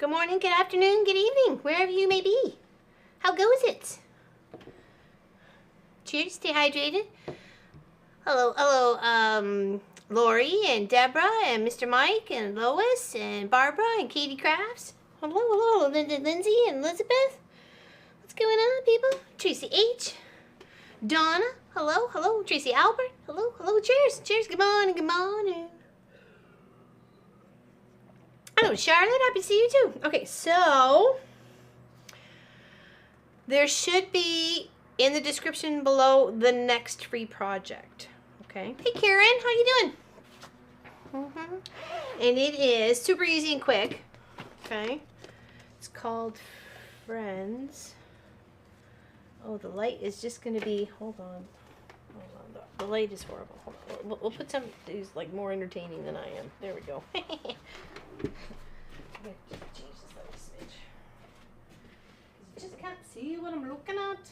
Good morning, good afternoon, good evening, wherever you may be. How goes it? Cheers, stay hydrated. Hello, Lori and Deborah and Mr. Mike and Lois and Barbara and Katie Crafts. Hello, Lindsay and Elizabeth. What's going on, people? Tracy H. Donna. Hello, Tracy Albert. Hello, cheers, good morning. Hello, Charlotte, happy to see you too. Okay, so there should be in the description below the next free project. Okay. Hey, Karen, how you doing? And it is super easy and quick. Okay. It's called Friends. Oh, the light is just going to be. Hold on. The light is horrible. Hold on. We'll put some who's like more entertaining than I am. There we go. I'm gonna change this light a smidge. You just can't see what I'm looking at. Let's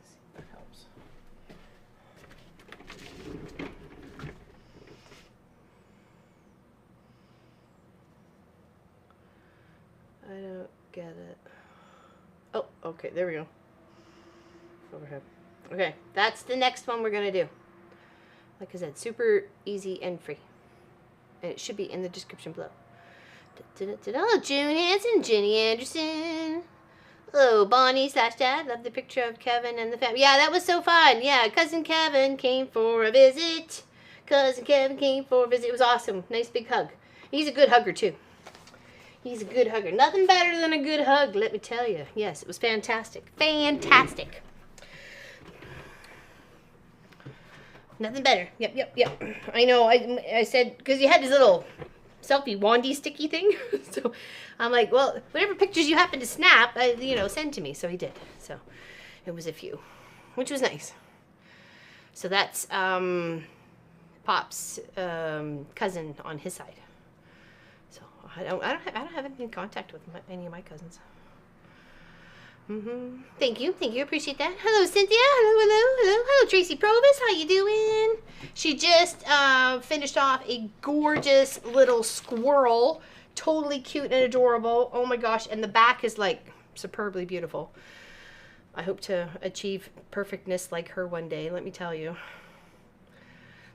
see if that helps. I don't get it. Oh, okay, there we go. Overhead. Okay, that's the next one we're gonna do. Like I said, super easy and free. And it should be in the description below. June Hansen, Jenny Anderson. Hello, Bonnie/Dad. Love the picture of Kevin and the family. Yeah, that was so fun. Yeah, Cousin Kevin came for a visit. It was awesome. Nice big hug. He's a good hugger, too. He's a good hugger. Nothing better than a good hug, let me tell you. Yes, it was fantastic. Fantastic. Nothing better. Yep. I know, I said, because you had this little selfie wandy sticky thing. So I'm like, well, whatever pictures you happen to snap, send to me. So he did. So it was a few, which was nice. So that's Pop's cousin on his side. So I don't have any contact with any of my cousins. Thank you, appreciate that. Hello, Cynthia. Hello, Tracy Provis. How you doing? She just finished off a gorgeous little squirrel, totally cute and adorable. Oh my gosh, and the back is like superbly beautiful. I hope to achieve perfectness like her one day. Let me tell you.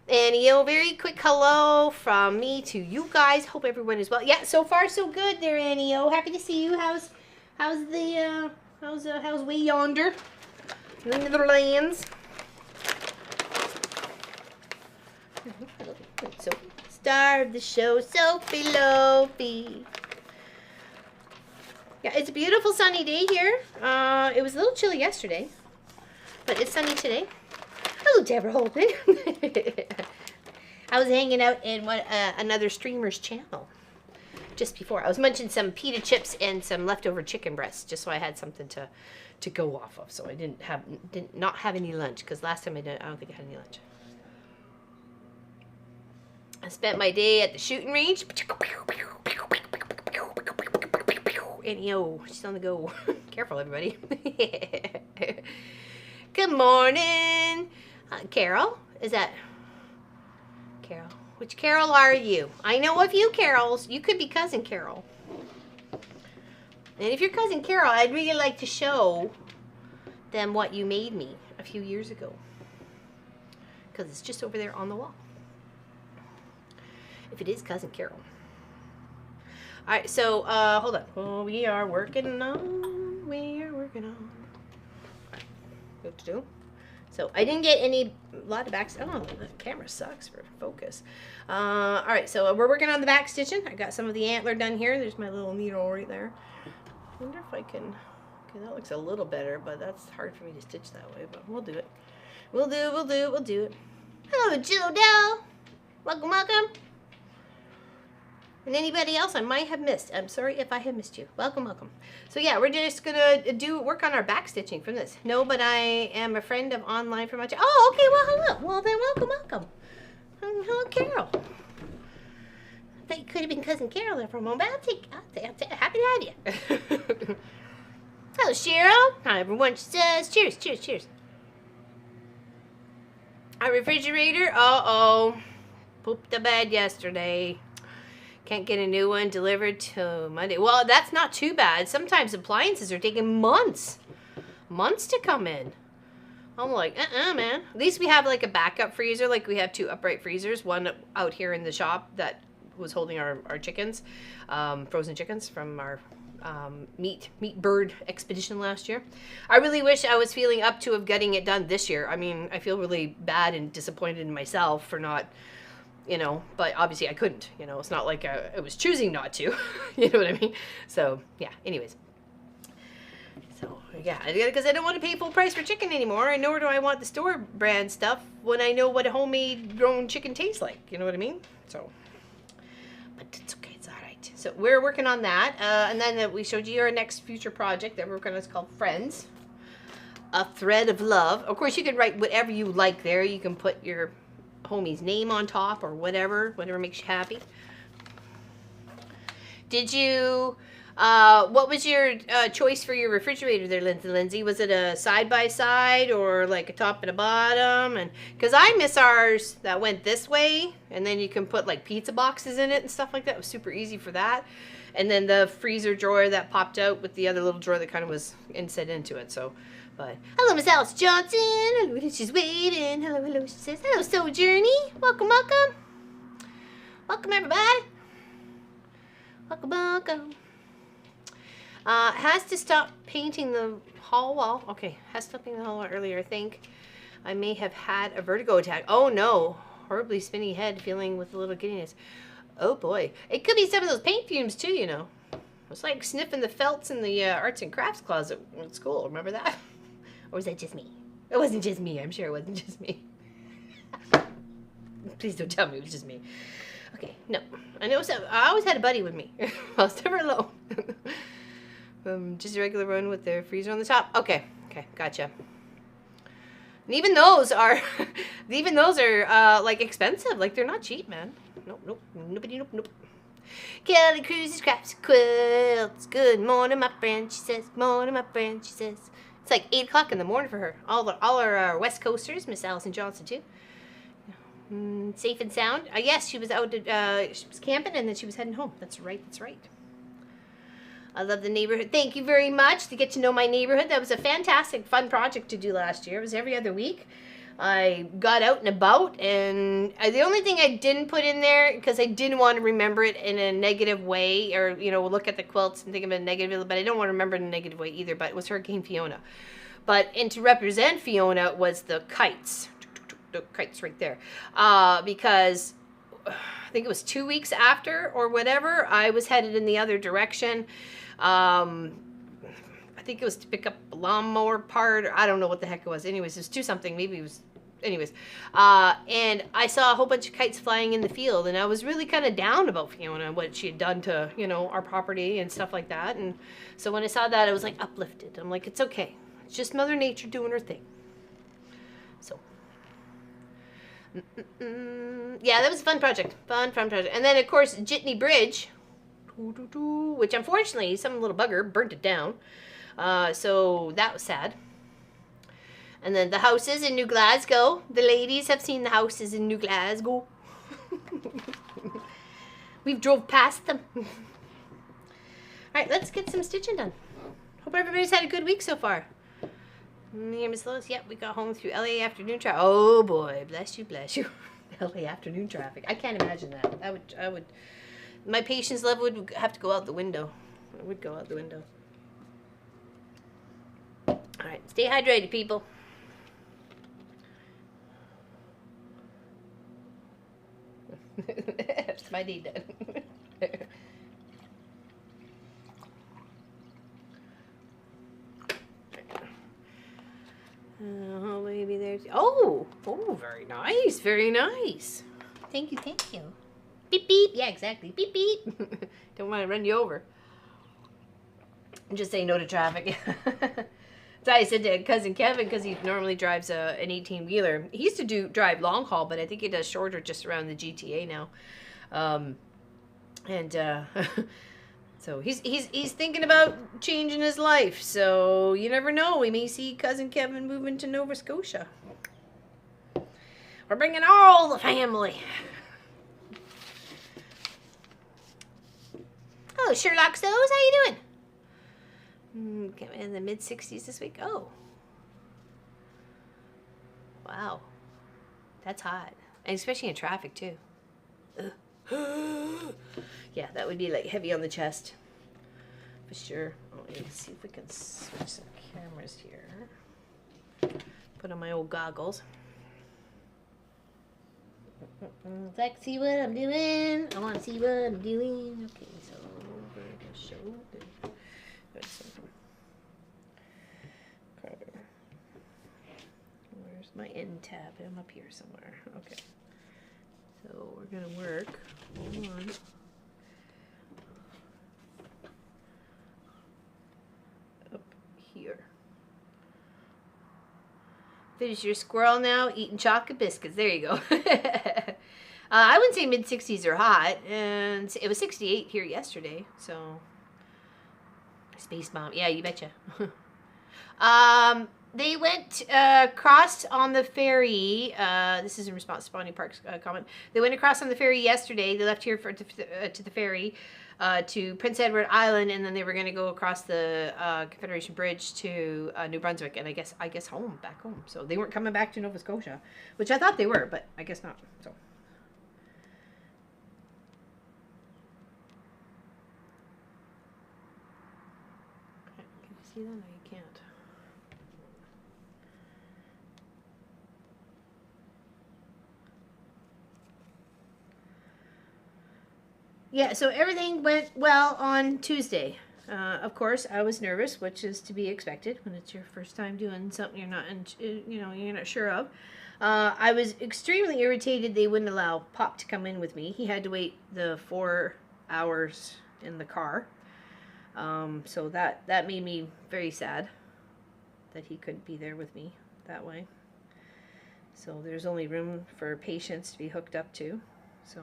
And very quick hello from me to you guys. Hope everyone is well. Yeah, so far so good there, Annie. Happy to see you. How's way yonder in the Netherlands? Sophie. Star of the show, Sophie Lofi. Yeah, it's a beautiful sunny day here. It was a little chilly yesterday, but it's sunny today. Hello, Deborah Holden. I was hanging out in another streamer's channel just before. I was munching some pita chips and some leftover chicken breasts, just so I had something to go off of. So I did not have any lunch, because last time I don't think I had any lunch. I spent my day at the shooting range. And she's on the go. Careful, everybody. Good morning. Carol? Is that Carol? Which Carol are you? I know a few Carols. You could be Cousin Carol. And if you're Cousin Carol, I'd really like to show them what you made me a few years ago. Because it's just over there on the wall. If it is Cousin Carol. Alright, so, hold on. Oh, we are working on. Alright, what to do? So I didn't get a lot of backs. Oh, the camera sucks for focus. All right, so we're working on the back stitching. I got some of the antler done here. There's my little needle right there. I wonder if I can. Okay, that looks a little better, but that's hard for me to stitch that way. But we'll do it. We'll do it. Hello, Jill Dell. Welcome. And anybody else I might have missed. I'm sorry if I have missed you. Welcome. So yeah, we're just gonna work on our back stitching from this. No, but I am a friend of online from my channel. Oh, okay, well, hello. Well, then welcome. Hello, Carol. I thought you could have been Cousin Carol there for a moment, but I'll take happy to have you. Hello, Cheryl. Hi, everyone. She says, cheers. Our refrigerator, Pooped the bed yesterday. Can't get a new one delivered till Monday. Well, that's not too bad. Sometimes appliances are taking months to come in. I'm like, man. At least we have like a backup freezer. Like we have 2 upright freezers. One out here in the shop that was holding our chickens, frozen chickens from our meat bird expedition last year. I really wish I was feeling up to of getting it done this year. I mean, I feel really bad and disappointed in myself for not, you know, but obviously I couldn't, you know, it's not like I was choosing not to, you know what I mean? So yeah, anyways. So yeah, because I don't want to pay full price for chicken anymore, and nor do I want the store brand stuff when I know what a homemade grown chicken tastes like, you know what I mean? So, but it's okay, it's all right. So we're working on that, and then we showed you our next future project that we're working on. It's called Friends, a Thread of Love. Of course, you can write whatever you like there. You can put your homie's name on top or whatever makes you happy. Did you, what was your choice for your refrigerator there, Lindsay? Was it a side-by-side or like a top and a bottom? And because I miss ours that went this way, and then you can put like pizza boxes in it and stuff like that. It was super easy for that. And then the freezer drawer that popped out with the other little drawer that kind of was inset into it. So, but hello, Miss Alice Johnson. Hello, she's waiting. Hello, she says. Hello, Sojourney. Welcome, welcome. Welcome, everybody. Welcome. Has to stop painting the hall wall. Okay, has to stop painting the hall wall earlier, I think. I may have had a vertigo attack. Oh, no. Horribly spinny head, feeling with a little giddiness. Oh, boy. It could be some of those paint fumes, too, you know. It's like sniffing the felts in the arts and crafts closet at school. Remember that? Or was that just me? It wasn't just me. I'm sure it wasn't just me. Please don't tell me it was just me. Okay, no. I always had a buddy with me. I was never alone. Just a regular one with the freezer on the top. Okay, gotcha. And even those are, like expensive. Like they're not cheap, man. Nope. Kelly Cruz's Crafts Quilts. Good morning, my friend, she says. Morning, my friend, she says. It's like 8 o'clock in the morning for her. All our West Coasters, Miss Allison Johnson too. Safe and sound. Yes, she was out. She was camping and then she was heading home. That's right. I love the neighborhood. Thank you very much to get to know my neighborhood. That was a fantastic, fun project to do last year. It was every other week. I got out and about, and the only thing I didn't put in there, because I didn't want to remember it in a negative way, or, you know, look at the quilts and think of it negatively, but I don't want to remember it in a negative way either, but it was Hurricane Fiona. And to represent Fiona was the kites. The kites right there. Because I think it was 2 weeks after or whatever, I was headed in the other direction. I think it was to pick up a lawnmower part, or I don't know what the heck it was. Anyways, it was 2 something. Maybe it was, anyways. And I saw a whole bunch of kites flying in the field, and I was really kind of down about Fiona and what she had done to, you know, our property and stuff like that. And so when I saw that, I was like uplifted. I'm like, it's okay. It's just Mother Nature doing her thing. So. Yeah, that was a fun project. Fun project. And then, of course, Jitney Bridge, which unfortunately some little bugger burnt it down. So that was sad. And then the houses in New Glasgow. The ladies have seen the houses in New Glasgow. We've drove past them. All right, let's get some stitching done. Hope everybody's had a good week so far. Here, Miss Lois. Yep, we got home through LA afternoon traffic. Oh boy, bless you. LA afternoon traffic. I can't imagine that. I would. My patience level would have to go out the window. It would go out the window. All right, stay hydrated, people. That's my deed done. Oh, maybe there's. Oh, very nice. Thank you. Beep beep. Yeah, exactly. Beep beep. Don't want to run you over. Just say no to traffic. So I said to cousin Kevin, because he normally drives an 18-wheeler. He used to drive long haul, but I think he does shorter just around the GTA now. So he's thinking about changing his life. So you never know. We may see cousin Kevin moving to Nova Scotia. We're bringing all the family. Oh, Sherlock Stows, how you doing? In the mid-60s this week. Oh. Wow. That's hot. And especially in traffic, too. Yeah, that would be like heavy on the chest. For sure. Oh, let's see if we can switch some cameras here. Put on my old goggles. Like, see what I'm doing. I want to see what I'm doing. Okay, so we're going to show the... Carter. Where's my end tab? I'm up here somewhere. Okay. So we're going to work. Hold on. Up here. Finish your squirrel now, eating chocolate biscuits. There you go. I wouldn't say mid-60s are hot, and it was 68 here yesterday, so... Space Mom. Yeah, you betcha. They went across on the ferry. This is in response to Bonnie Park's comment. They went across on the ferry yesterday. They left here to the ferry to Prince Edward Island, and then they were going to go across the Confederation Bridge to New Brunswick, and I guess home, back home. So they weren't coming back to Nova Scotia, which I thought they were, but I guess not. So. Can you see that? No, you can't. Yeah, so everything went well on Tuesday. Of course, I was nervous, which is to be expected when it's your first time doing something you're not sure of. I was extremely irritated they wouldn't allow Pop to come in with me. He had to wait the 4 hours in the car. So that made me very sad that he couldn't be there with me that way. So there's only room for patients to be hooked up to. So,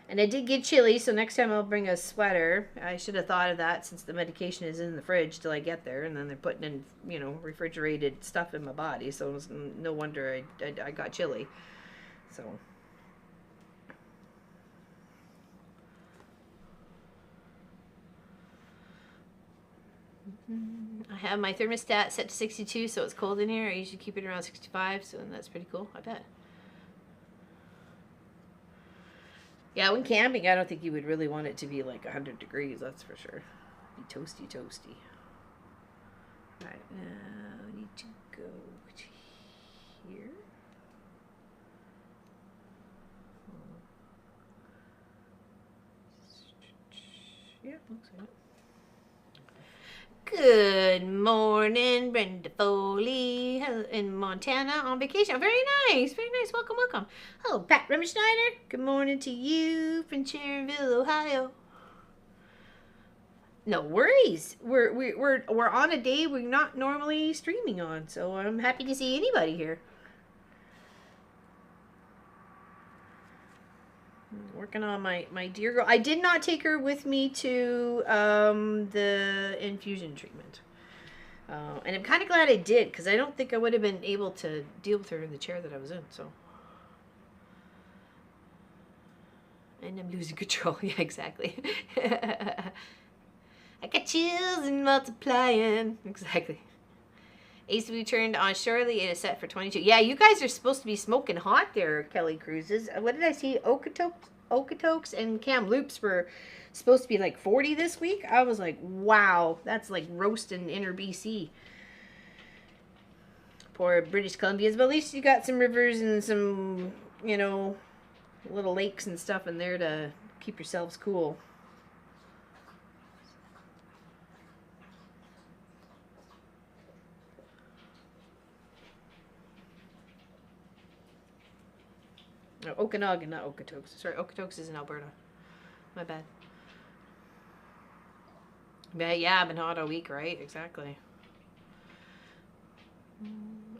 and I did get chilly, so next time I'll bring a sweater. I should have thought of that since the medication is in the fridge till I get there, and then they're putting in, refrigerated stuff in my body. So it was no wonder I got chilly. So. I have my thermostat set to 62, so it's cold in here. I usually keep it around 65, so that's pretty cool, I bet. Yeah, when camping, I don't think you would really want it to be like 100 degrees, that's for sure. Be toasty, toasty. Alright, now I need to go to here. Yeah, looks like it. Good morning, Brenda Foley in Montana on vacation. Very nice, very nice. Welcome, welcome. Hello, Pat Remmerschneider. Good morning to you from Sharonville, Ohio. No worries. We're on a day we're not normally streaming on, so I'm happy to see anybody here. Working on my dear girl. I did not take her with me to the infusion treatment. And I'm kind of glad I did, because I don't think I would have been able to deal with her in the chair that I was in. So. And I'm losing control. Yeah, exactly. I got chills and multiplying. Exactly. Ace we turned on Shirley. It is set for 22. Yeah, you guys are supposed to be smoking hot there, Kelly Cruises. What did I see? Okotoks and Kamloops were supposed to be like 40 this week. I was like, wow, that's like roasting inner BC. Poor British Columbians. But at least you got some rivers and some, little lakes and stuff in there to keep yourselves cool. No, Okanagan, not Okotoks. Sorry, Okotoks is in Alberta. My bad. But yeah, I've been hot all week, right? Exactly.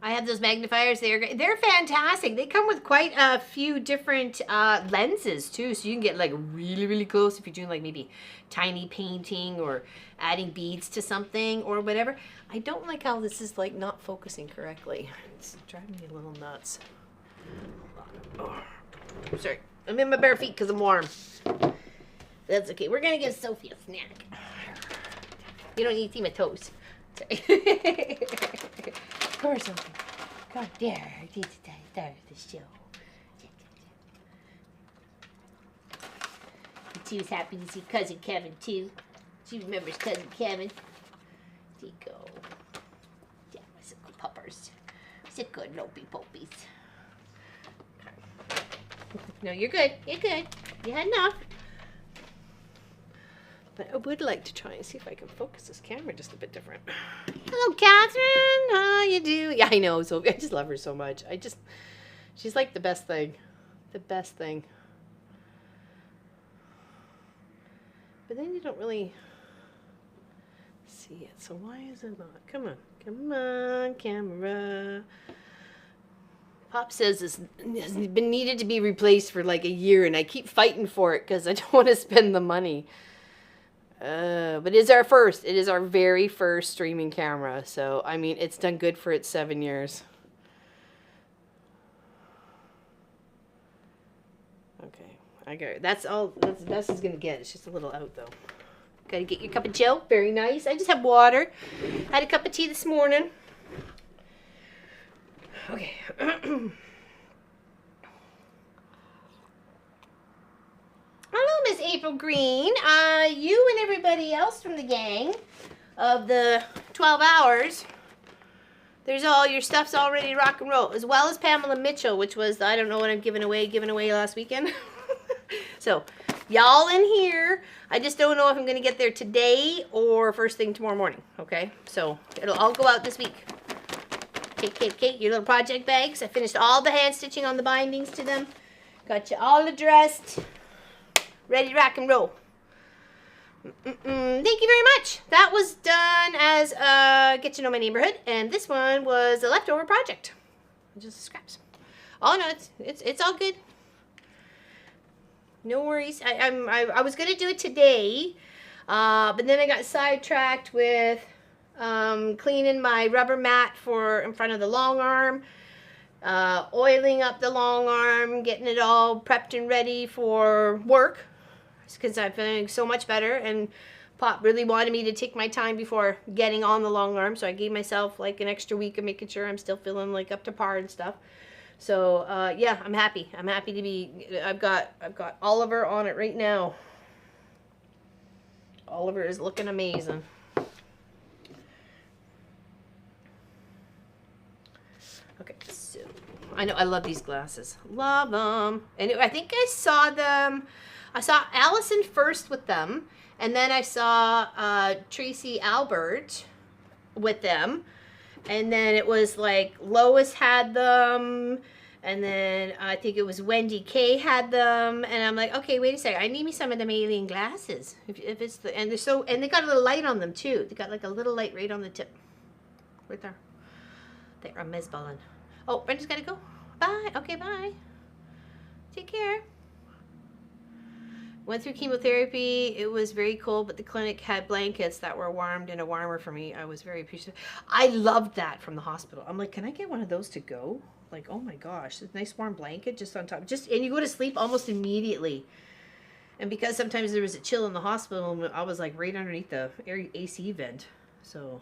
I have those magnifiers. They're fantastic. They come with quite a few different lenses too, so you can get like really, really close if you're doing like maybe tiny painting or adding beads to something or whatever. I don't like how this is like not focusing correctly. It's driving me a little nuts. Oh, sorry, I'm in my bare feet because I'm warm. That's okay. We're gonna give Sophie a snack. You don't need to see my toes. Sorry. Come here, Sophie. Come there. There's the show. She was happy to see Cousin Kevin too. She remembers Cousin Kevin. There you go. Yeah, my good puppers. Sit good, lopey popies. No, you're good. You're good. You had enough. But I would like to try and see if I can focus this camera just a bit different. Hello, Catherine. How you do? Yeah, I know. So I just love her so much. She's like the best thing. The best thing. But then you don't really see it. So why is it not? Come on. Come on, camera. Pop says this has been needed to be replaced for like a year, and I keep fighting for it because I don't want to spend the money. But it is our first. It is our very first streaming camera. So, I mean, it's done good for its 7 years. Okay. I got it. That's all. That's the best it's going to get. It's just a little out, though. Got to get your cup of joe. Very nice. I just have water. Had a cup of tea this morning. Okay. Hello, Miss April Green. You and everybody else from the gang of the 12 hours, there's all your stuff's all ready to rock and roll, as well as Pamela Mitchell, which was, I don't know what I'm giving away last weekend. So, y'all in here. I just don't know if I'm going to get there today or first thing tomorrow morning, okay? So, it'll all go out this week. Kate, your little project bags. I finished all the hand stitching on the bindings to them. Got you all addressed. Ready to rock and roll. Thank you very much. That was done as Get to Know My Neighborhood, and this one was a leftover project. Just scraps. Oh no, it's all good. No worries. I was gonna do it today, but then I got sidetracked with cleaning my rubber mat for in front of the long arm. Oiling up the long arm, getting it all prepped and ready for work. Because I'm feeling so much better, and Pop really wanted me to take my time before getting on the long arm, so I gave myself like an extra week of making sure I'm still feeling like up to par and stuff. So yeah, I'm happy. I'm happy to be. I've got Oliver on it right now. Oliver is looking amazing. Okay, so I know I love these glasses. Love them. And I think I saw them. I saw Allison first with them, and then I saw Tracy Albert with them, and then it was like Lois had them, and then I think it was Wendy K had them, and I'm like, okay, wait a second, I need me some of them alien glasses. If it's the and they got a little light on them too. They got like a little light right on the tip, right there. There, I'm mezballing. Oh, Brenda's gotta go. Bye. Okay, bye. Take care. Went through chemotherapy. It was very cold, but the clinic had blankets that were warmed and a warmer for me. I was very appreciative. I loved that from the hospital. I'm like, can I get one of those to go? Like, oh my gosh, this nice warm blanket just on top. And you go to sleep almost immediately. And because sometimes there was a chill in the hospital, I was like right underneath the AC vent. So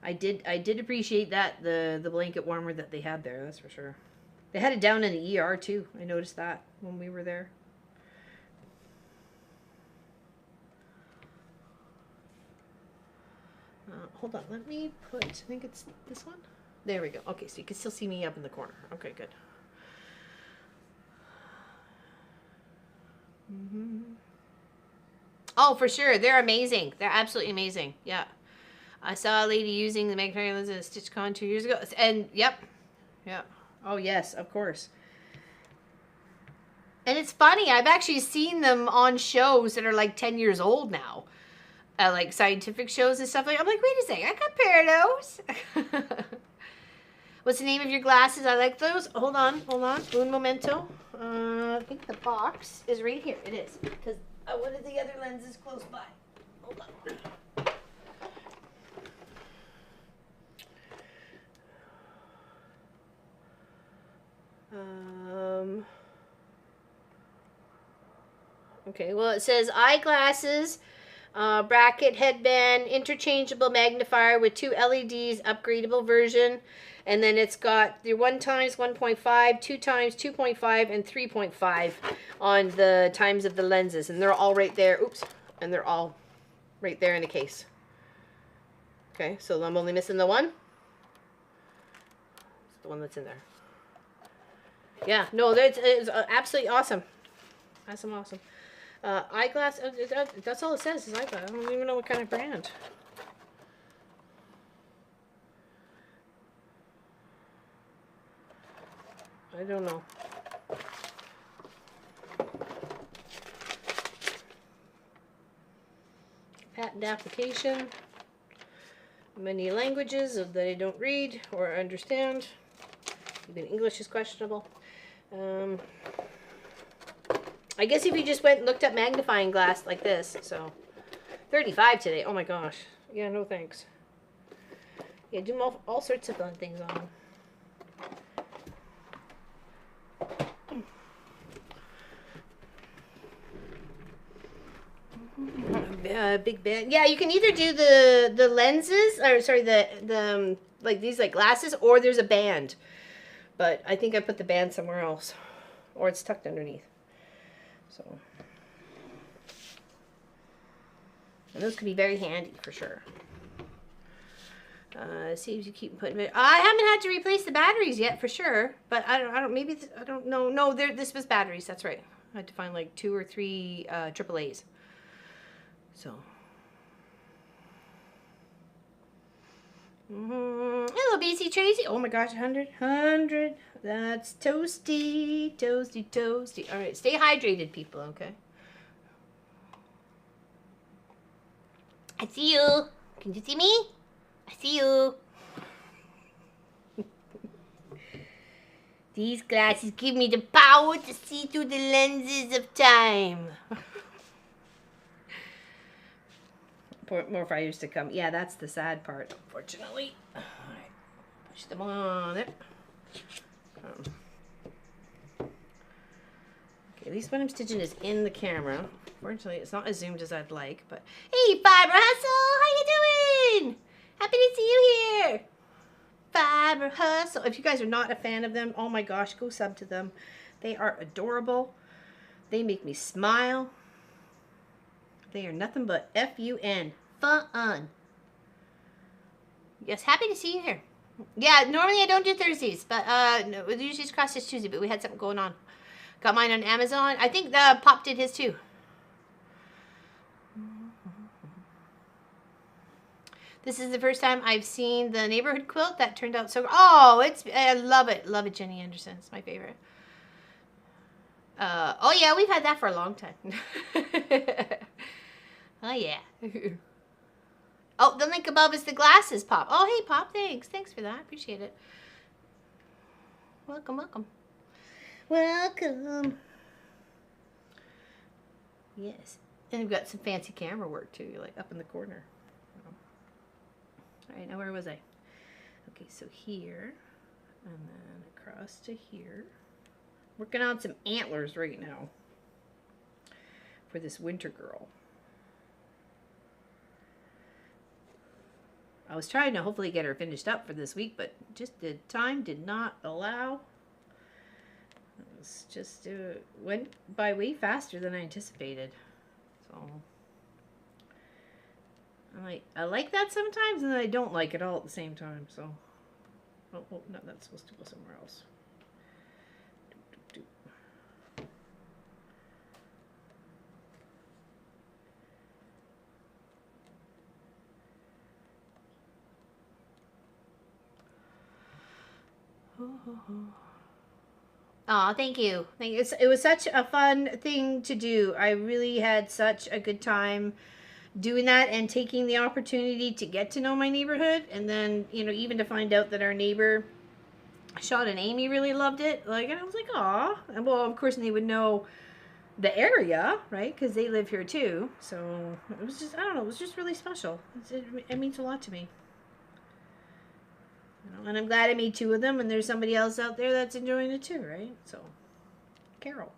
I did appreciate that, the blanket warmer that they had there, that's for sure. They had it down in the ER too. I noticed that when we were there. Hold on, let me put, I think it's this one. There we go. Okay, so you can still see me up in the corner. Okay, good. Oh, for sure. They're amazing. They're absolutely amazing. Yeah. I saw a lady using the magnetic lens in a StitchCon 2 years ago. And, yep. Yeah. Oh, yes, of course. And it's funny. I've actually seen them on shows that are like 10 years old now. Like scientific shows and stuff. Like, I'm like, wait a second. I got a pair of those. What's the name of your glasses? I like those. Hold on. Un momento. I think the box is right here. It is. Because one of the other lenses close by. Hold on. Okay, well, it says eyeglasses, bracket, headband, interchangeable magnifier with 2 LEDs, upgradable version. And then it's got the 1 times 1.5, 2 times 2.5, and 3.5 on the times of the lenses. And they're all right there. Oops. And they're all right there in the case. Okay, so I'm only missing the one. It's the one that's in there. Yeah, no, it's absolutely awesome. Awesome. Eyeglass, that's all it says is eyeglass. I don't even know what kind of brand. I don't know. Patent application. Many languages that I don't read or understand. Even English is questionable. I guess if you just went and looked up magnifying glass like this, so 35 today. Oh my gosh. Yeah, no thanks. Yeah, do all sorts of fun things on them. Big band. Yeah, you can either do the lenses, or sorry, the like these like glasses, or there's a band. But I think I put the band somewhere else, or it's tucked underneath. So, and those could be very handy for sure. See if you keep putting it. I haven't had to replace the batteries yet for sure, but I don't. Maybe I don't know. No, this was batteries. That's right. I had to find like 2 or 3 AAA's. So. Hello, BC Tracy. Oh my gosh, 100. That's toasty. All right, stay hydrated, people, okay? I see you. Can you see me? I see you. These glasses give me the power to see through the lenses of time. More fires to come. Yeah, that's the sad part, unfortunately. All right, push them on it. Okay, at least what I'm stitching is in the camera. Fortunately, it's not as zoomed as I'd like, but hey, Fiber Hustle, how you doing? Happy to see you here. Fiber Hustle. If you guys are not a fan of them, oh my gosh, go sub to them. They are adorable. They make me smile. They are nothing but F-U-N. Fun. Yes, happy to see you here. Yeah, normally I don't do Thursdays, but no, usually it's cross stitch Tuesday, but we had something going on. Got mine on Amazon. I think Pop did his too. This is the first time I've seen the neighborhood quilt. That turned out so. Oh, I love it. Love it, Jenny Anderson. It's my favorite. Oh yeah, we've had that for a long time. Oh yeah. Oh, the link above is the glasses, Pop. Oh hey, Pop. Thanks for that. Appreciate it. Welcome. Yes, and we've got some fancy camera work too, like up in the corner. All right, now where was I? Okay, so here, and then across to here. Working on some antlers right now for this winter girl. I was trying to hopefully get her finished up for this week, but just the time did not allow. It was just went by way faster than I anticipated. So I like that sometimes, and then I don't like it all at the same time. So, oh no, that's supposed to go somewhere else. Oh, thank you. It was such a fun thing to do. I really had such a good time doing that and taking the opportunity to get to know my neighborhood, and then, you know, even to find out that our neighbor Sean and Amy really loved it. Like, and I was like, aw. And well, of course, they would know the area, right? Because they live here too. So it was just, I don't know, it was just really special. It means a lot to me. You know, and I'm glad I made 2 of them, and there's somebody else out there that's enjoying it too, right? So, Carol.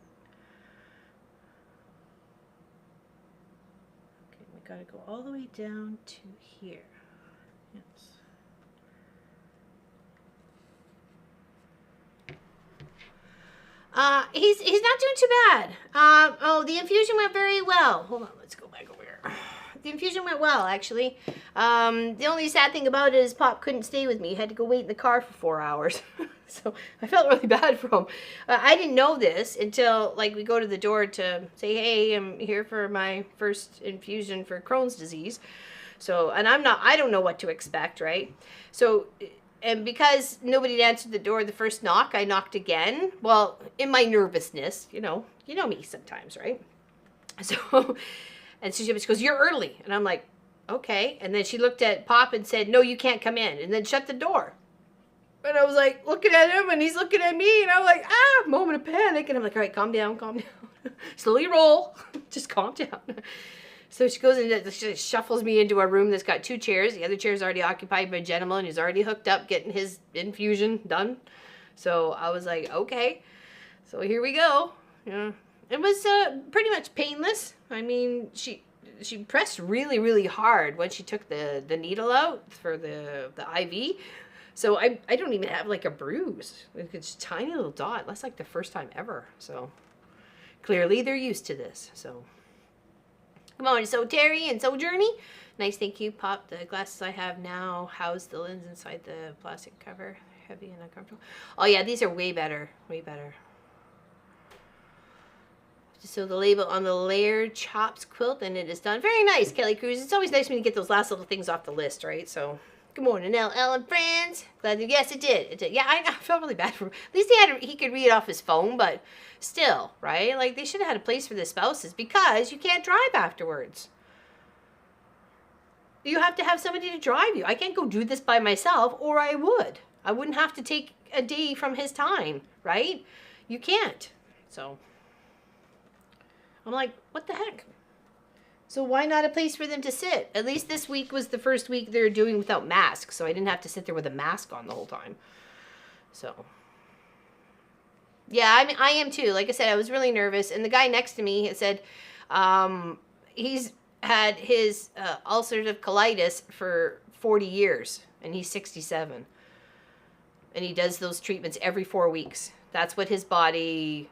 got to go all the way down to here. Yes. He's not doing too bad. Oh, the infusion went very well. Hold on, let's go back over here. The infusion went well, actually. The only sad thing about it is Pop couldn't stay with me. He had to go wait in the car for 4 hours. So I felt really bad for him. I didn't know this until, like, we go to the door to say, hey, I'm here for my first infusion for Crohn's disease. So, and I don't know what to expect, right? So, and because nobody had answered the door the first knock, I knocked again. Well, in my nervousness, you know me sometimes, right? So, and so she goes, you're early. And I'm like, okay. And then she looked at Pop and said, no, you can't come in. And then shut the door. And I was like looking at him and he's looking at me. And I'm like, moment of panic. And I'm like, all right, calm down. Slowly roll. Just calm down. So she goes and she shuffles me into a room that's got 2 chairs. The other chair is already occupied by a gentleman who's already hooked up, getting his infusion done. So I was like, okay. So here we go. Yeah. It was pretty much painless. I mean, she pressed really, really hard when she took the needle out for the IV. So I don't even have like a bruise. It's a tiny little dot. That's like the first time ever. So clearly they're used to this. So come on. So Terry and Sojourney. Nice, thank you. Pop, the glasses I have now house the lens inside the plastic cover. Heavy and uncomfortable. Oh yeah, these are way better. Way better. So the label on the layered chops quilt and it is done. Very nice, Kelly Cruz. It's always nice when you get those last little things off the list, right? So good morning, LL and friends. Glad that, yes, it did. It did. Yeah, I felt really bad for him. At least he could read it off his phone, but still, right? Like they should have had a place for the spouses because you can't drive afterwards. You have to have somebody to drive you. I can't go do this by myself, or I would. I wouldn't have to take a day from his time, right? You can't. So I'm like, what the heck? So why not a place for them to sit? At least this week was the first week they're doing without masks, so I didn't have to sit there with a mask on the whole time. So, yeah, I mean, I am too. Like I said, I was really nervous, and the guy next to me had said he's had his ulcerative colitis for 40 years, and he's 67. And he does those treatments every 4 weeks. That's what his body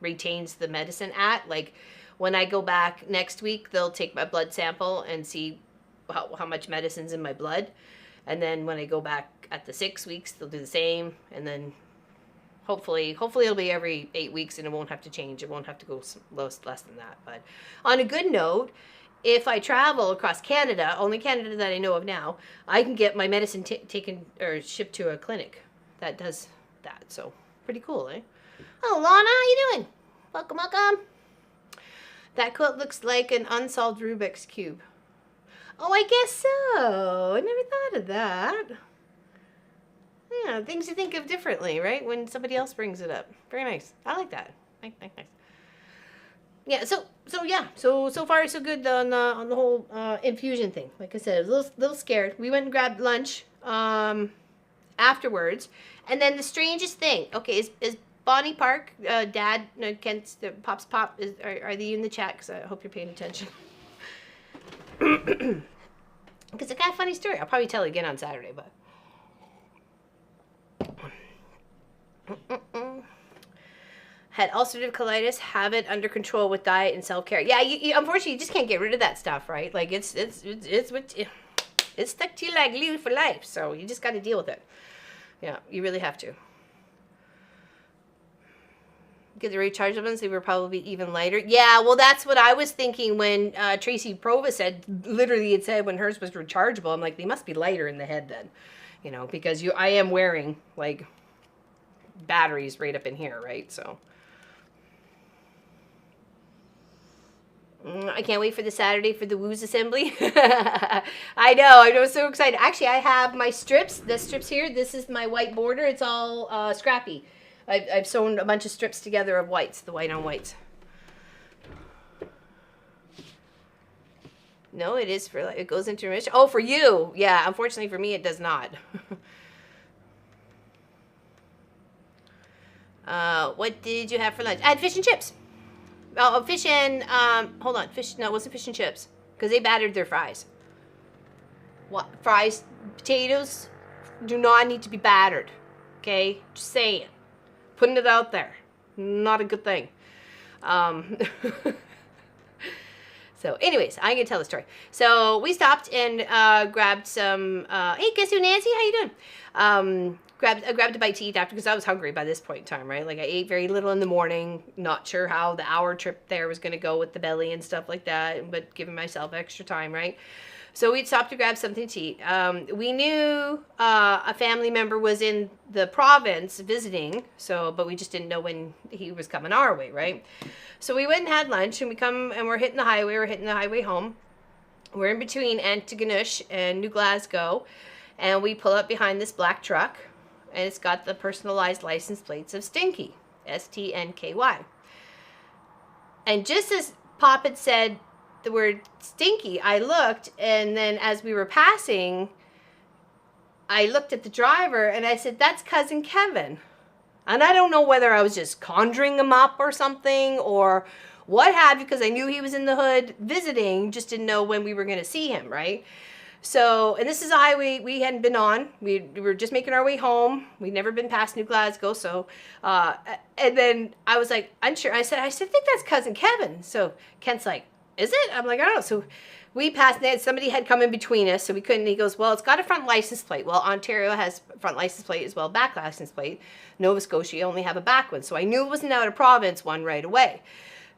retains the medicine at. Like when I go back next week, they'll take my blood sample and see how much medicine's in my blood. And then when I go back at the 6 weeks, they'll do the same. And then hopefully it'll be every 8 weeks and it won't have to change. It won't have to go less than that. But on a good note, if I travel across Canada, only Canada that I know of now, I can get my medicine taken or shipped to a clinic that does that. So pretty cool, eh? Oh, Lana, how you doing? Welcome, welcome. That quilt looks like an unsolved Rubik's Cube. Oh, I guess so. I never thought of that. Yeah, things you think of differently, right? When somebody else brings it up. Very nice. I like that. Nice. Yeah, so far so good on the whole infusion thing. Like I said, I was a little scared. We went and grabbed lunch afterwards, and then the strangest thing. Okay, is Bonnie Park, Dad, Kent's, Pop's Pop, are they in the chat? Because I hope you're paying attention. Because it's a kind of funny story. I'll probably tell it again on Saturday, but. Had ulcerative colitis, have it under control with diet and self-care. Yeah, you unfortunately you just can't get rid of that stuff, right? Like it's stuck to you like glue for life. So you just got to deal with it. Yeah, you really have to. Get the rechargeables, they were probably even lighter. Yeah, well, that's what I was thinking when Tracy Prova said, literally it said when hers was rechargeable. I'm like, they must be lighter in the head then, you know, because I am wearing like batteries right up in here, right? So I can't wait for the Saturday for the Woos assembly. I know, I'm so excited. Actually, I have my strips, the strips here. This is my white border. It's all scrappy. I've sewn a bunch of strips together of whites, the white on whites. No, it is for, it goes into remission. Oh, for you. Yeah, unfortunately for me, it does not. What did you have for lunch? I had fish and chips. fish and, hold on, fish, no, it wasn't fish and chips, because they battered their fries. What, fries, potatoes do not need to be battered, okay? Just saying. Putting it out there. Not a good thing. So anyways, I'm going to tell the story. So we stopped and grabbed some, hey, guess who, Nancy? How you doing? Grabbed a bite to eat after, because I was hungry by this point in time, right? Like I ate very little in the morning, not sure how the hour trip there was going to go with the belly and stuff like that, but giving myself extra time, right? So we stopped to grab something to eat. We knew a family member was in the province visiting, but we just didn't know when he was coming our way, right? So we went and had lunch, and we come and we're hitting the highway. We're hitting the highway home. We're in between Antigonish and New Glasgow, and we pull up behind this black truck, and it's got the personalized license plates of Stinky, S-T-N-K-Y. And just as Pop had said the word Stinky, I looked, and then as we were passing, I looked at the driver, and I said, that's Cousin Kevin. And I don't know whether I was just conjuring him up or something, or what have you, because I knew he was in the hood visiting, just didn't know when we were going to see him, right? So, and this is a highway we hadn't been on. We were just making our way home. We'd never been past New Glasgow, so, and then I was like, unsure. I said, I think that's Cousin Kevin. So Kent's like, is it? I'm like, I don't know. So we passed that. Somebody had come in between us, so we couldn't. He goes, well, it's got a front license plate. Well, Ontario has front license plate as well, back license plate. Nova Scotia only have a back one. So I knew it wasn't out of province one right away.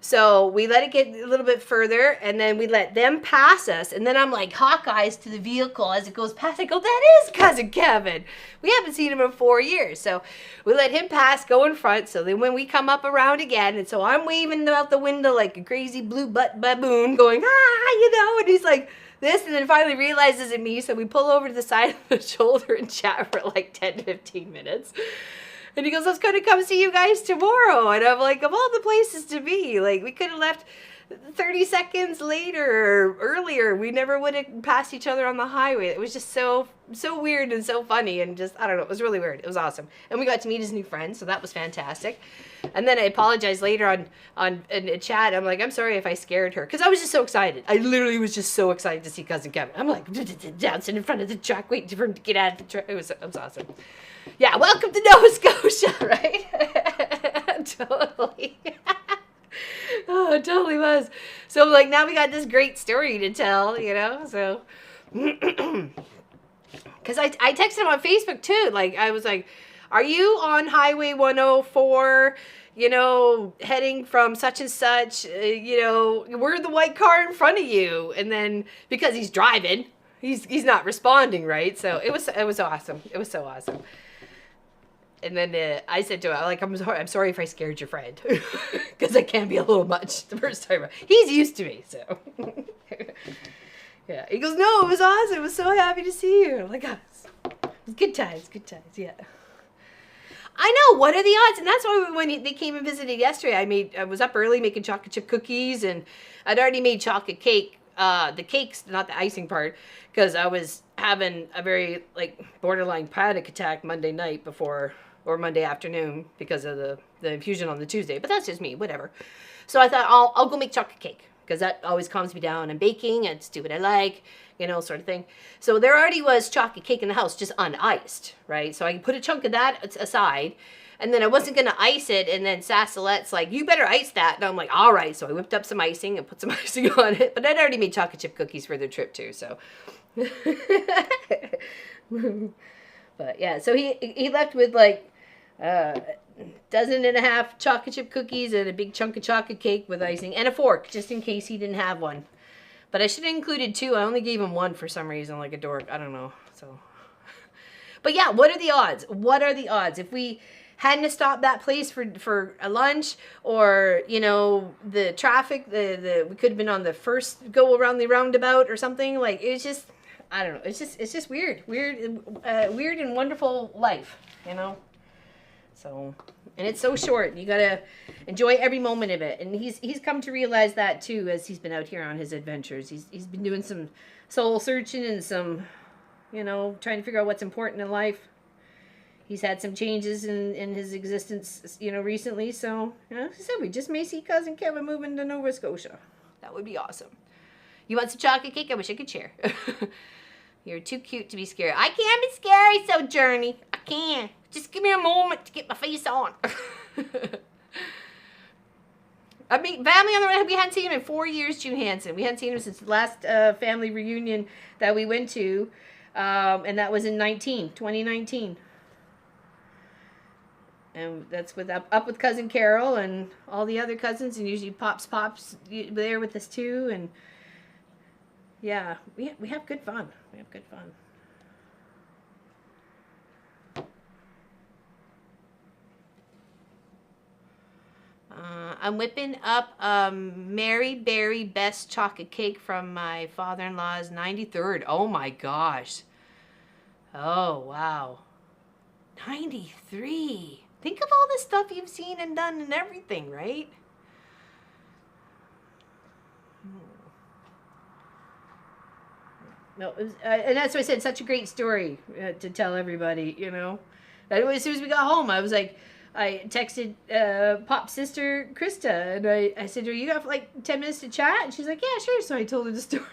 So we let it get a little bit further, and then we let them pass us. And then I'm like Hawkeyes to the vehicle as it goes past. I go, that is Cousin Kevin. We haven't seen him in 4 years. So we let him pass, go in front. So then when we come up around again, and so I'm waving out the window like a crazy blue butt baboon going, you know, and he's like this, and then finally realizes it's me. So we pull over to the side of the shoulder and chat for like 10, 15 minutes. And he goes, I was going to come see you guys tomorrow. And I'm like, of all the places to be, like, we could have left 30 seconds later or earlier. We never would have passed each other on the highway. It was just so weird and so funny, and just, I don't know, it was really weird. It was awesome. And we got to meet his new friend, so that was fantastic. And then I apologized later in a chat. I'm like, I'm sorry if I scared her, because I was just so excited. I literally was just so excited to see Cousin Kevin. I'm like dancing in front of the truck, waiting for him to get out of the truck. It was awesome. Yeah, welcome to Nova Scotia, right? Totally. Oh, it totally was. So, like, now we got this great story to tell, you know, so. Because I texted him on Facebook, too. Like, I was like, are you on Highway 104, you know, heading from such and such, you know, we're the white car in front of you. And then, because he's driving, he's not responding, right? So, it was awesome. It was so awesome. And then I said to him, like, I'm sorry if I scared your friend. Because I can be a little much the first time. He's used to me, so. Yeah. He goes, no, it was awesome. I was so happy to see you. I'm like, oh, it was good times, yeah. I know, what are the odds? And that's why when they came and visited yesterday, I was up early making chocolate chip cookies, and I'd already made chocolate cake. The cakes, not the icing part, because I was having a very, like, borderline panic attack Monday night or Monday afternoon because of the infusion on the Tuesday. But that's just me, whatever. So I thought, I'll go make chocolate cake, because that always calms me down. I'm baking, and do what I like, you know, sort of thing. So there already was chocolate cake in the house, just uniced, right? So I put a chunk of that aside, and then I wasn't going to ice it, and then Sassalette's like, you better ice that. And I'm like, all right. So I whipped up some icing and put some icing on it. But I'd already made chocolate chip cookies for the trip, too, so. But, yeah, so he left with, like, 1.5 chocolate chip cookies and a big chunk of chocolate cake with icing, and a fork, just in case he didn't have one. But I should have included 2. I only gave him 1 for some reason, like a dork. I don't know, so. But, yeah, what are the odds? What are the odds? If we hadn't to stop that place for a lunch, or, you know, the traffic, we could have been on the first go around the roundabout or something. Like, it's just, I don't know. It's just weird and wonderful life, you know. So, and it's so short. You gotta enjoy every moment of it. And he's come to realize that too, as he's been out here on his adventures. He's been doing some soul searching and some, you know, trying to figure out what's important in life. he's had some changes in his existence, recently. So, I said we just may see Cousin Kevin moving to Nova Scotia. That would be awesome. You want some chocolate cake? I wish I could share. You're too cute to be scary. I can't be scary, so Journey. I can't. Just give me a moment to get my face on. I mean, family on the road, we hadn't seen him in 4 years, June Hansen. We hadn't seen him since the last family reunion that we went to, and that was in 2019. And that's with up with Cousin Carol and all the other cousins, and usually Pops there with us too. And yeah, we have good fun. We have good fun. I'm whipping up Mary Berry Best Chocolate Cake from my father-in-law's 93rd. Oh my gosh. Oh, wow. 93. Think of all the stuff you've seen and done and everything, right? No, it was, and that's why I said such a great story to tell everybody, As soon as we got home, I was like, I texted Pop's sister, Krista, and I said, "Are you got like 10 minutes to chat?" And she's like, "Yeah, sure." So I told her the story.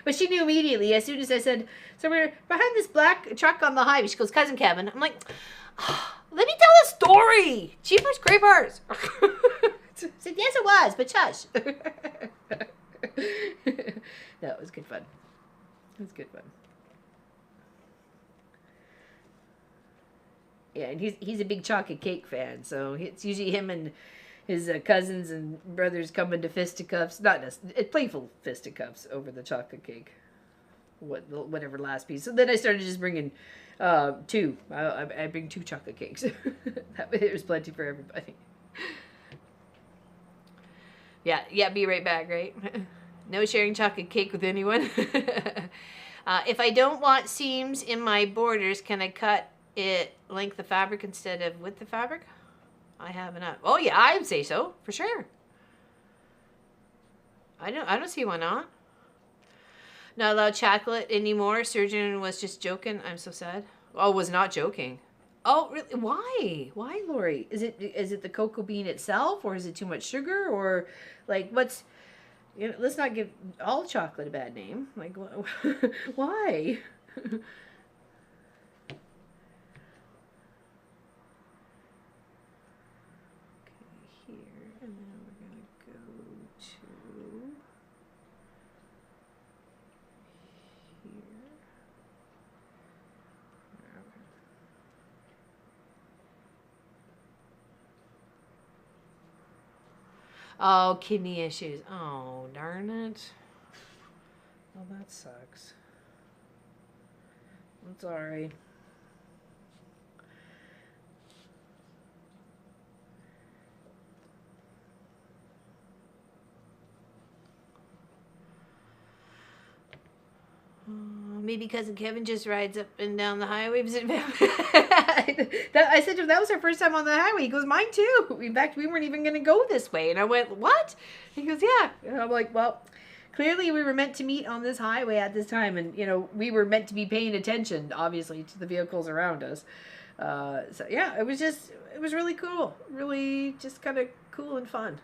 But she knew immediately as soon as I said, "So we're behind this black truck on the highway." She goes, "Cousin Kevin." I'm like, "Let me tell a story. Jeepers Creepers." I said, "Yes, it was, but shush." No, it was good fun. It was good fun. Yeah, and he's a big chocolate cake fan, so it's usually him and his cousins and brothers coming to fisticuffs, not playful fisticuffs over the chocolate cake, whatever last piece. So then I started just bringing two. I bring 2 chocolate cakes. That way there's plenty for everybody. Yeah, be right back, right? No sharing chocolate cake with anyone. If I don't want seams in my borders, can I cut it length of fabric instead of width of fabric? I have enough. Oh yeah, I would say so for sure. I don't see why not. Not allowed chocolate anymore. Surgeon was just joking. I'm so sad. Oh, was not joking. Oh, really? Why, Lori? Is it the cocoa bean itself, or is it too much sugar, or like what's? Let's not give all chocolate a bad name. Like, why? Oh, kidney issues. Oh, darn it. Well, that sucks. I'm sorry. Maybe Cousin Kevin just rides up and down the highway. I said to him, that was our first time on the highway. He goes, mine too. In fact, we weren't even going to go this way. And I went, what? He goes, yeah. And I'm like, well, clearly we were meant to meet on this highway at this time. And, we were meant to be paying attention, obviously, to the vehicles around us. So, yeah, it was really cool. Really just kind of cool and fun.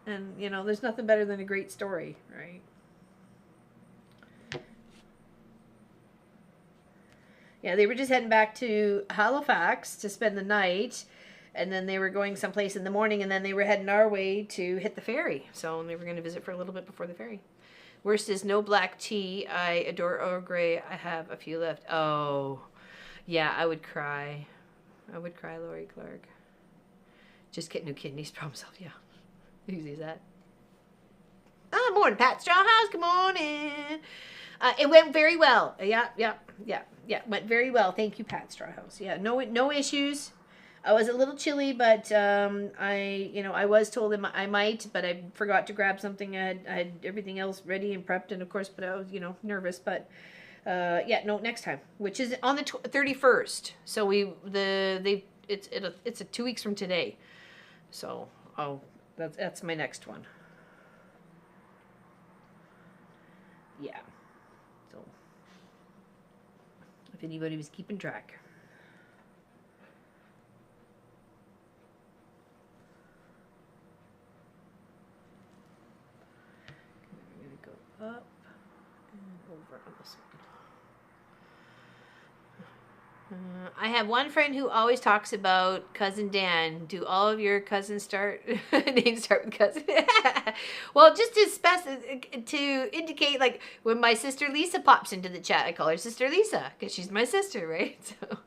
And, there's nothing better than a great story, right? Yeah, they were just heading back to Halifax to spend the night, and then they were going someplace in the morning, and then they were heading our way to hit the ferry. So they were going to visit for a little bit before the ferry. Worst is no black tea. I adore Earl Grey. I have a few left. Oh, yeah, I would cry. I would cry, Lori Clark. Just get new kidneys, problem solved. Yeah, easy as that. Oh, morning, Pat Strawhouse. Good morning. It went very well. Yeah. Went very well. Thank you, Pat Strawhouse. Yeah, no issues. I was a little chilly, but I was told I might, but I forgot to grab something. I had everything else ready and prepped, and of course, but I was nervous. But next time, which is on the 31st. So it's 2 weeks from today. So that's my next one. Yeah. So If anybody was keeping track. We're going to go up and over on this one. I have one friend who always talks about Cousin Dan. Do all of your cousins names start with cousin? Well, just to indicate, like, when my sister Lisa pops into the chat, I call her Sister Lisa because she's my sister, right? So,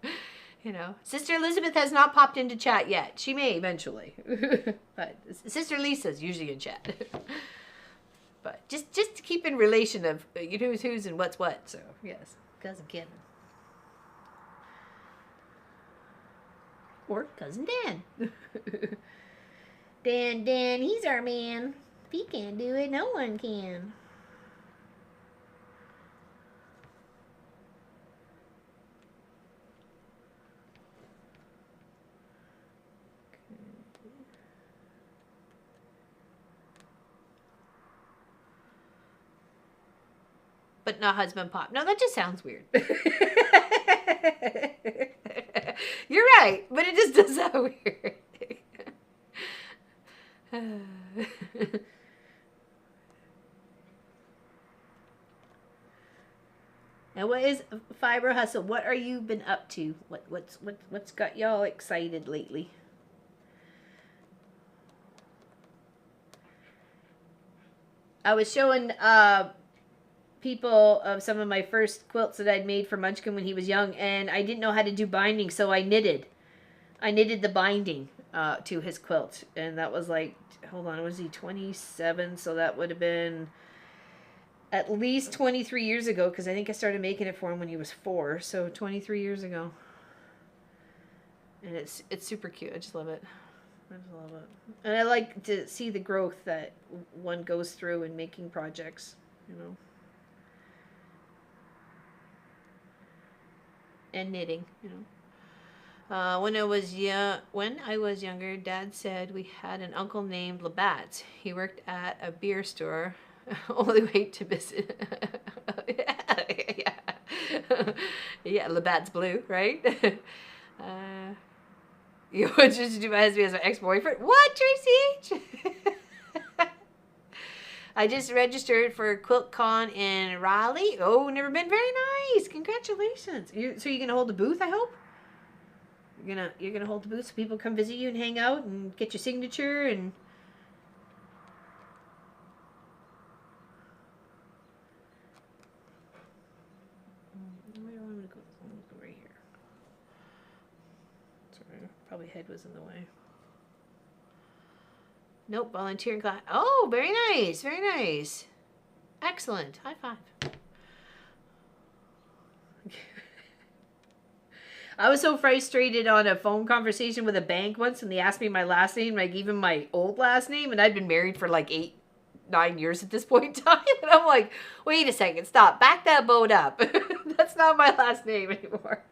you know, Sister Elizabeth has not popped into chat yet. She may eventually, but Sister Lisa's usually in chat. But just to keep in relation of who's and what's what. So yes, Cousin Kevin. Or Cousin Dan. Dan, he's our man. If he can't do it, no one can. But not husband pop. No, that just sounds weird. You're right, but it just does sound weird. Now, what is Fiber Hustle? What are you been up to? What's got y'all excited lately? I was showing people of some of my first quilts that I'd made for Munchkin when he was young, and I didn't know how to do binding, so I knitted the binding to his quilt, and that was like, hold on, was he 27? So that would have been at least 23 years ago, because I think I started making it for him when he was 4, so 23 years ago. And it's super cute. I just love it. I just love it. And I like to see the growth that one goes through in making projects, you know. And knitting, you know. When I was younger, Dad said we had an uncle named Labatt's. He worked at a beer store. Only way to visit. Yeah, Labatt's Blue, right? You want to do my husband as my ex-boyfriend? What, Tracy H? I just registered for QuiltCon in Raleigh. Oh, never been. Very nice. Congratulations. So you're gonna hold a booth, I hope? You're gonna hold the booth so people come visit you and hang out and get your signature and. Where do I want to go? I'm gonna go right here. Sorry, probably head was in the way. Nope, volunteering class. Oh, very nice, very nice. Excellent. High five. I was so frustrated on a phone conversation with a bank once, and they asked me my last name, like even my old last name, and I'd been married for like 8-9 years at this point in time, and I'm like, wait a second, stop, back that boat up. That's not my last name anymore.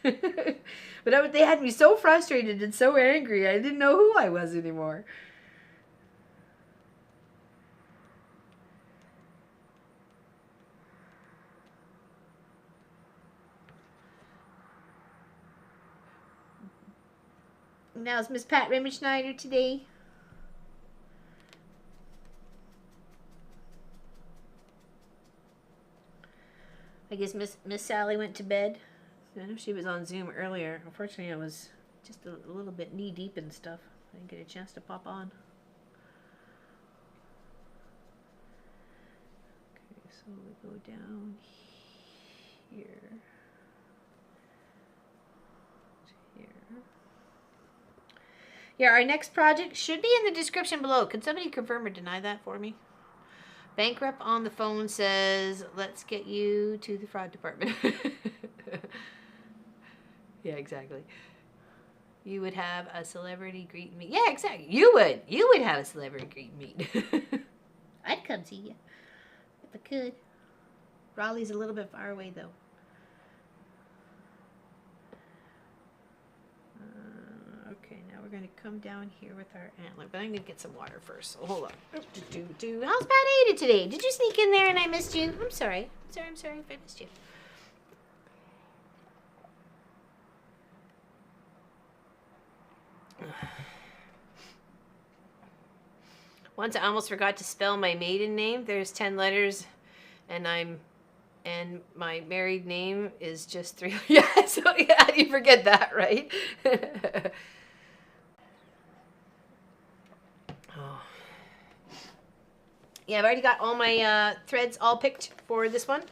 But they had me so frustrated and so angry, I didn't know who I was anymore. Now is Miss Pat Raymond Schneider today. I guess Miss Sally went to bed. I know she was on Zoom earlier. Unfortunately, I was just a little bit knee deep in stuff. I didn't get a chance to pop on. Okay, so we go down here. Yeah, our next project should be in the description below. Could somebody confirm or deny that for me? Bank rep on the phone says, let's get you to the fraud department. Yeah, exactly. You would have a celebrity greet and meet. Yeah, exactly. You would have a celebrity greet and meet. I'd come see you if I could. Raleigh's a little bit far away, though. Okay, now we're going to come down here with our antler, but I'm going to get some water first, so hold on. How's Pat Ada today? Did you sneak in there and I missed you? I'm sorry if I missed you. Once I almost forgot to spell my maiden name. There's 10 letters, and my married name is just 3. Yeah, so yeah, you forget that, right? Oh. Yeah, I've already got all my threads all picked for this one.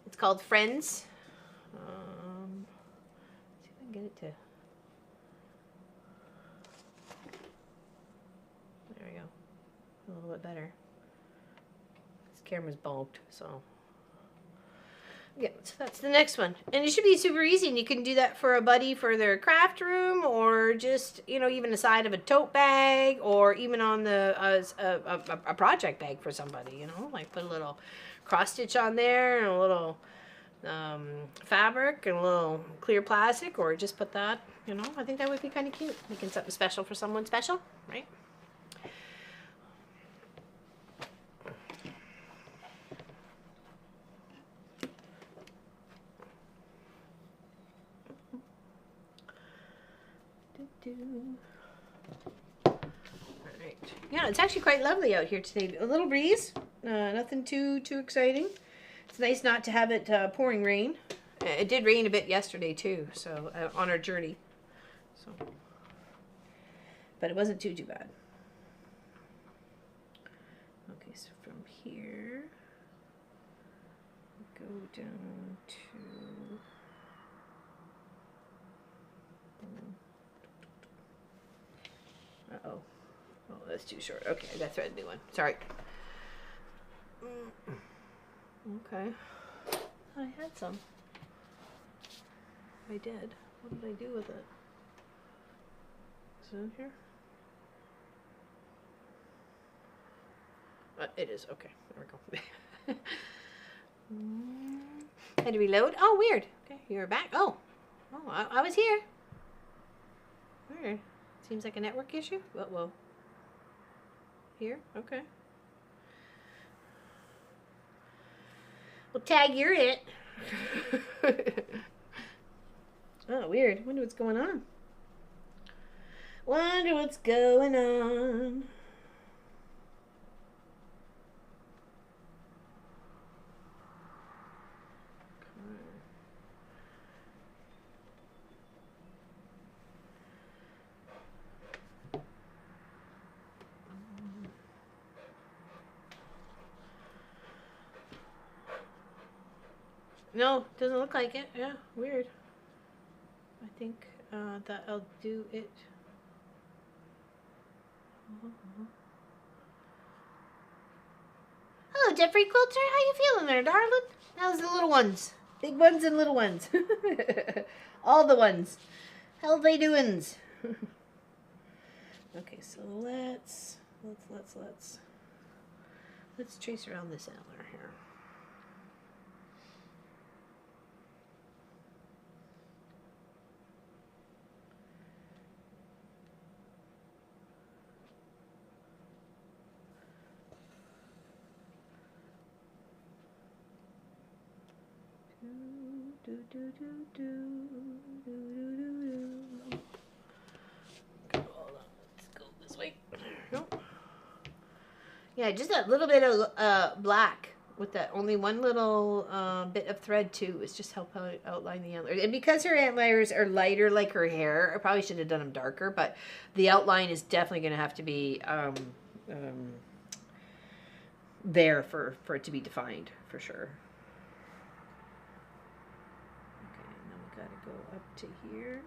It's called Friends. See if I can get it to. There we go. A little bit better. This camera's bonked, so. Yeah, so that's the next one. And it should be super easy, and you can do that for a buddy for their craft room, or just, you know, even the side of a tote bag, or even on the a project bag for somebody, you know, like put a little cross stitch on there and a little fabric and a little clear plastic, or just put that, you know, I think that would be kind of cute, making something special for someone special, right? Alright. Yeah, it's actually quite lovely out here today. A little breeze, nothing too exciting. It's nice not to have it pouring rain. It did rain a bit yesterday too, so on our journey. So, but it wasn't too bad. Okay, so from here, go down to. Uh-oh. Oh, that's too short. Okay, I got to thread a new one. Sorry. Okay. I had some. I did. What did I do with it? Is it in here? It is. Okay. There we go. Had to reload. Oh, weird. Okay, you're back. Oh, I was here. Weird. Seems like a network issue. Whoa. Here? Okay. Well, tag, you're it. Oh, weird. Wonder what's going on. Wonder what's going on. No, doesn't look like it. Yeah, weird. I think that'll do it. Hello, Jeffrey Quilter. How you feeling there, darling? How's the little ones? Big ones and little ones. All the ones. How they doings? Okay, so let's trace around this antler here. Okay, hold on. Let's go this way. Nope. Yeah, just a little bit of black with that only one little bit of thread too. Is just help outline the antlers. And because her antlers are lighter like her hair, I probably should have done them darker, but the outline is definitely going to have to be there for it to be defined for sure. Okay, and then we got to go up to here.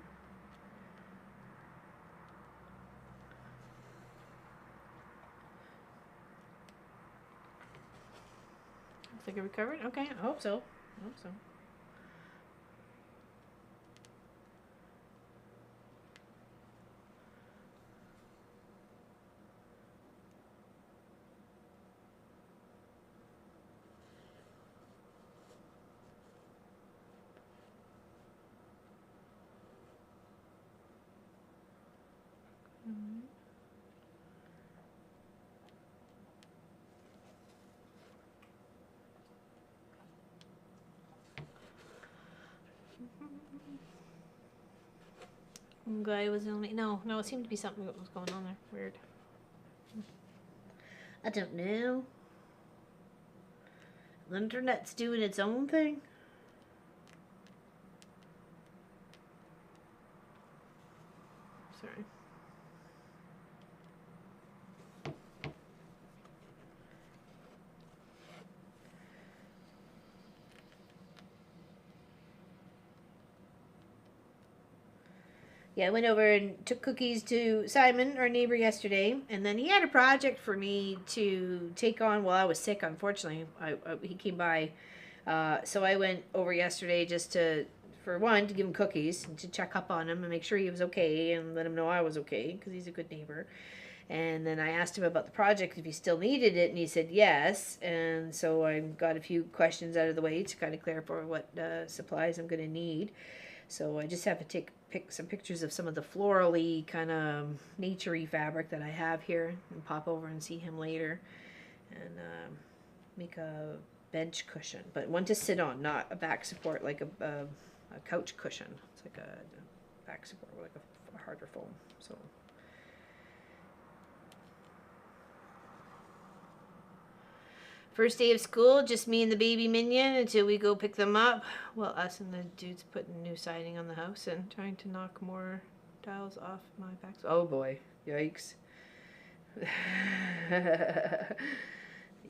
Looks like it recovered. Okay, I hope so. I hope so. Guy was only no, it seemed to be something that was going on there. Weird. I don't know. The internet's doing its own thing. Sorry. Yeah, I went over and took cookies to Simon, our neighbor, yesterday, and then he had a project for me to take on while I was sick. Unfortunately, he came by, so I went over yesterday just to, for one, to give him cookies and to check up on him and make sure he was okay and let him know I was okay because he's a good neighbor. And then I asked him about the project if he still needed it, and he said yes. And so I got a few questions out of the way to kind of clarify what supplies I'm going to need. So I just have to pick some pictures of some of the florally kind of naturey fabric that I have here and pop over and see him later and make a bench cushion, but one to sit on, not a back support like a couch cushion. It's like a back support with like a harder foam. So first day of school, just me and the baby minion until we go pick them up. Well, us and the dude's putting new siding on the house and trying to knock more tiles off my back. Oh boy, yikes.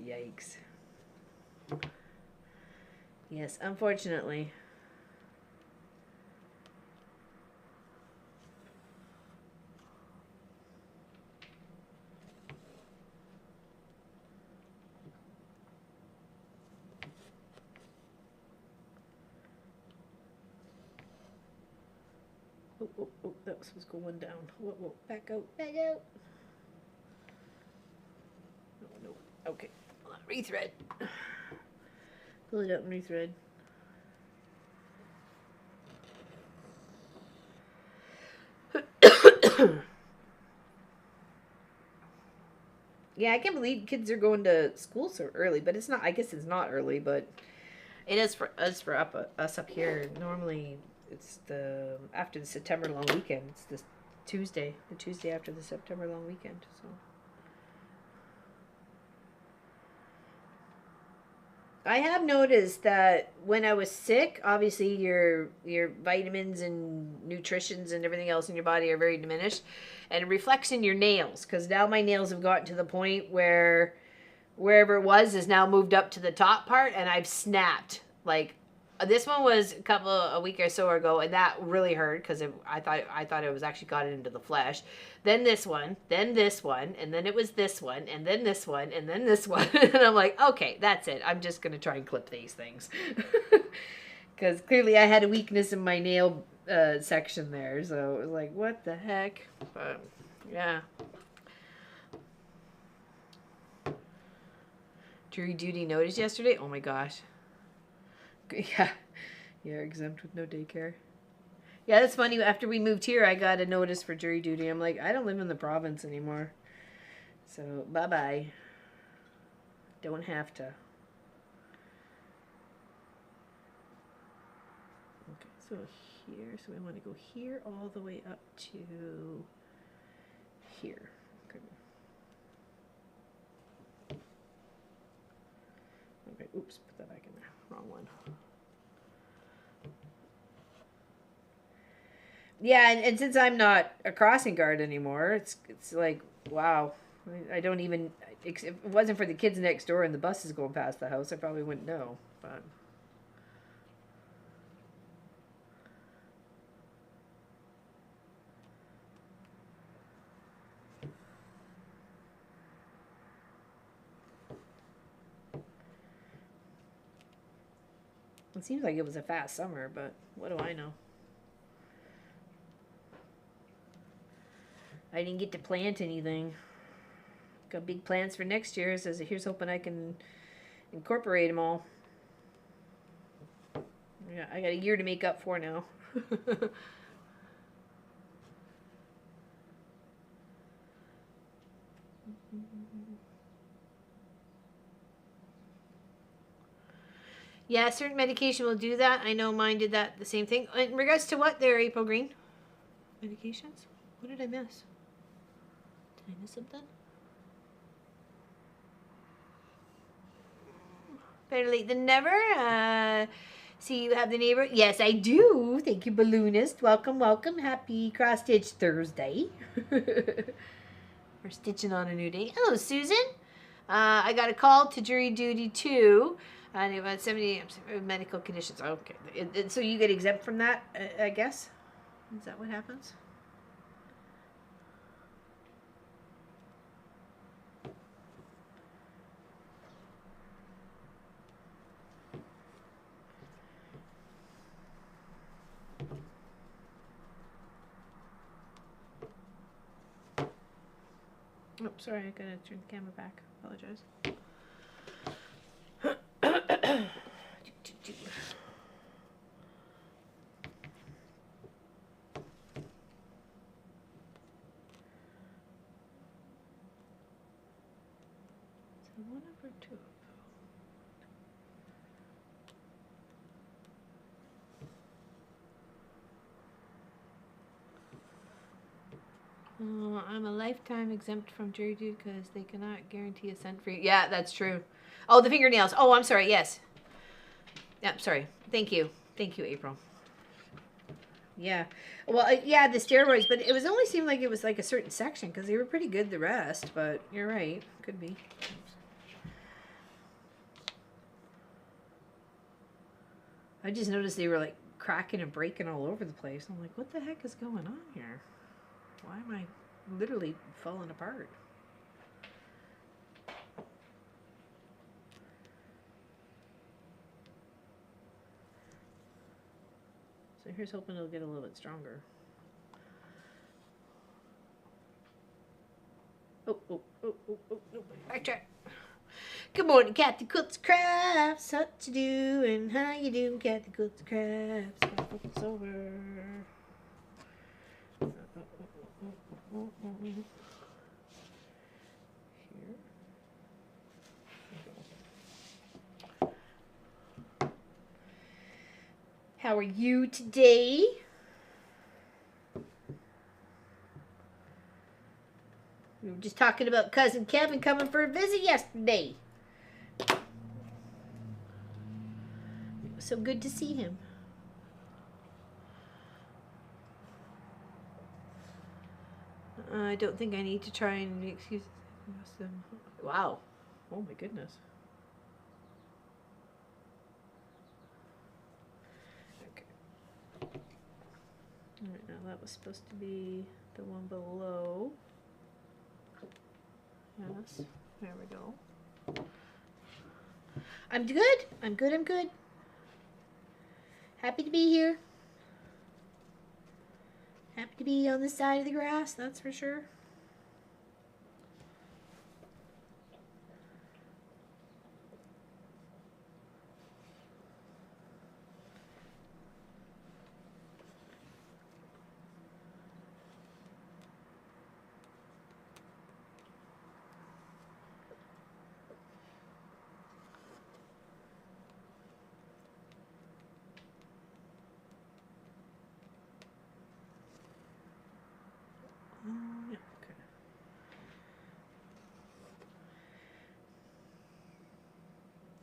Yikes. Yes, unfortunately. Oh, that was going down. Whoa, back out. No, okay. Rethread. Pull it up and rethread. Yeah, I can't believe kids are going to school so early, but it's not, I guess it's not early, but it is for us us up here. Normally it's after the September long weekend. It's the Tuesday after the September long weekend. So I have noticed that when I was sick, obviously your vitamins and nutritions and everything else in your body are very diminished, and it reflects in your nails. Because now my nails have gotten to the point where wherever it was is now moved up to the top part, and I've snapped. Like this one was a week or so ago, and that really hurt because I thought it was actually gotten into the flesh. Then this one, and then it was this one, and then this one, and then this one, and I'm like, okay, that's it. I'm just gonna try and clip these things because clearly I had a weakness in my nail section there, so it was like, what the heck? But yeah. Jury duty notice yesterday? Oh my gosh. Yeah. Yeah, exempt with no daycare. Yeah, that's funny. After we moved here, I got a notice for jury duty. I'm like, I don't live in the province anymore. So, bye-bye. Don't have to. Okay, so here. So we want to go here all the way up to here. Okay. Okay, oops, put that back in there. Wrong one. Yeah, and since I'm not a crossing guard anymore, it's like, wow. I don't even, if it wasn't for the kids next door and the buses going past the house, I probably wouldn't know. But it seems like it was a fast summer, but what do I know? I didn't get to plant anything. Got big plans for next year. Says here's hoping I can incorporate them all. Yeah, I got a year to make up for now. Yeah, certain medication will do that. I know mine did that. The same thing. In regards to what there, April Green? Medications? What did I miss? Did I miss something? Better late than never. See, you have the neighbor. Yes, I do. Thank you, Balloonist. Welcome, welcome. Happy cross stitch Thursday. We're stitching on a new day. Hello, Susan. I got a call to jury duty too. And about 70 medical conditions. Okay, so you get exempt from that, I guess. Is that what happens? Oh, sorry, I gotta turn the camera back. Apologize. So one over two. I'm a lifetime exempt from jury duty because they cannot guarantee a cent for you. Yeah, that's true. Oh, the fingernails. Oh, I'm sorry. Yes. Yeah, sorry. Thank you. Thank you, April. Yeah. Well, yeah, the steroids, but it was only seemed like it was like a certain section because they were pretty good the rest, but you're right. Could be. I just noticed they were like cracking and breaking all over the place. I'm like, what the heck is going on here? Why am I literally falling apart? So here's hoping it'll get a little bit stronger. Oh, backtrack. Good morning, Kathy Quilts Crafts. What you doing? How you doing, Kathy Quilts Crafts? Gotta focus over. Here. How are you today? We were just talking about cousin Kevin coming for a visit yesterday. It was so good to see him. I don't think I need to try and excuse them. Wow. Oh my goodness. Okay. Alright, now that was supposed to be the one below. Yes. There we go. I'm good. I'm good. I'm good. Happy to be here. Happy to be on this side of the grass, that's for sure.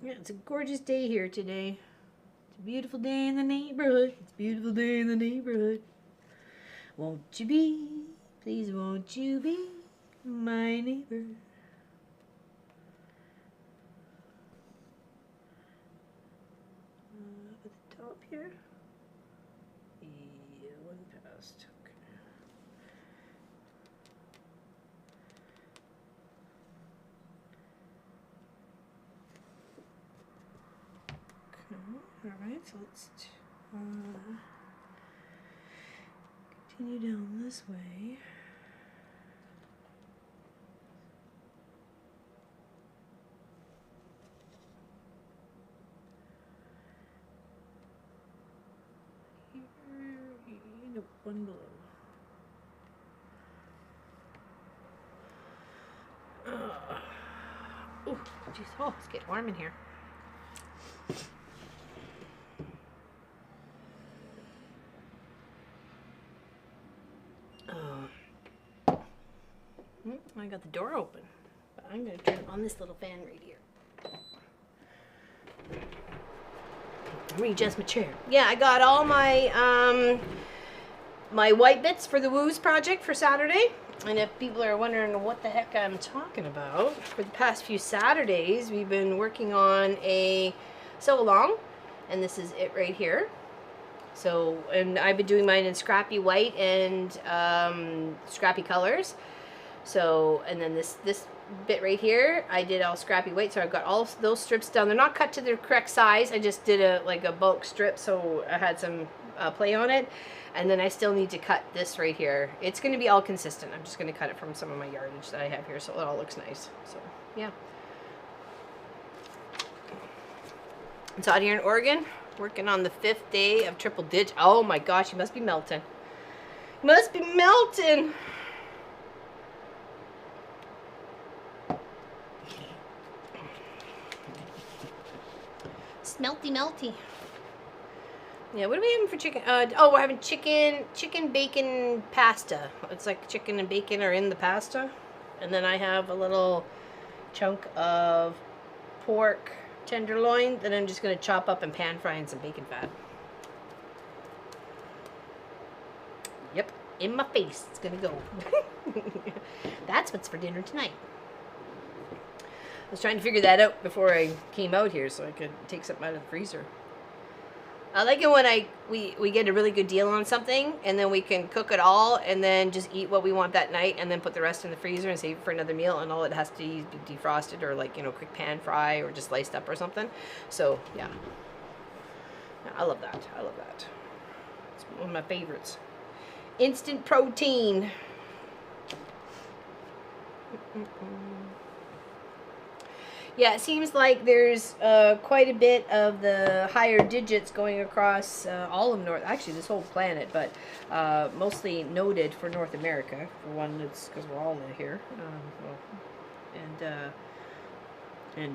Yeah, it's a gorgeous day here today. It's a beautiful day in the neighborhood. It's a beautiful day in the neighborhood. Won't you be, please won't you be my neighbor? At the top here. Yeah, one past. Alright, so let's continue down this way. Here, nope, one below. Oh, jeez, oh, it's getting warm in here. I got the door open. But I'm going to turn on this little fan right here. Readjust my chair. Yeah, I got all my my white bits for the Woos project for Saturday. And if people are wondering what the heck I'm talking about, for the past few Saturdays, we've been working on a sew-along, and this is it right here. So, and I've been doing mine in scrappy white and scrappy colors. So, and then this bit right here, I did all scrappy white, so I've got all those strips done. They're not cut to the correct size. I just did a bulk strip, so I had some play on it. And then I still need to cut this right here. It's going to be all consistent. I'm just going to cut it from some of my yardage that I have here, so it all looks nice. So, yeah. It's out here in Oregon, working on the 5th day of triple ditch. Oh my gosh, you must be melting. You must be melting. Smelty melty. Yeah, what are we having for chicken? Oh, we're having chicken bacon pasta. It's like chicken and bacon are in the pasta. And then I have a little chunk of pork tenderloin that I'm just going to chop up and pan fry in some bacon fat. Yep, in my face. It's going to go. That's what's for dinner tonight. I was trying to figure that out before I came out here so I could take something out of the freezer. I like it when we get a really good deal on something, and then we can cook it all and then just eat what we want that night and then put the rest in the freezer and save it for another meal, and all it has to be defrosted or, like, you know, quick pan fry or just sliced up or something. So, yeah. I love that. I love that. It's one of my favorites. Instant protein. Yeah, it seems like there's quite a bit of the higher digits going across all of Actually, this whole planet, but mostly noted for North America. For one, it's because we're all here. It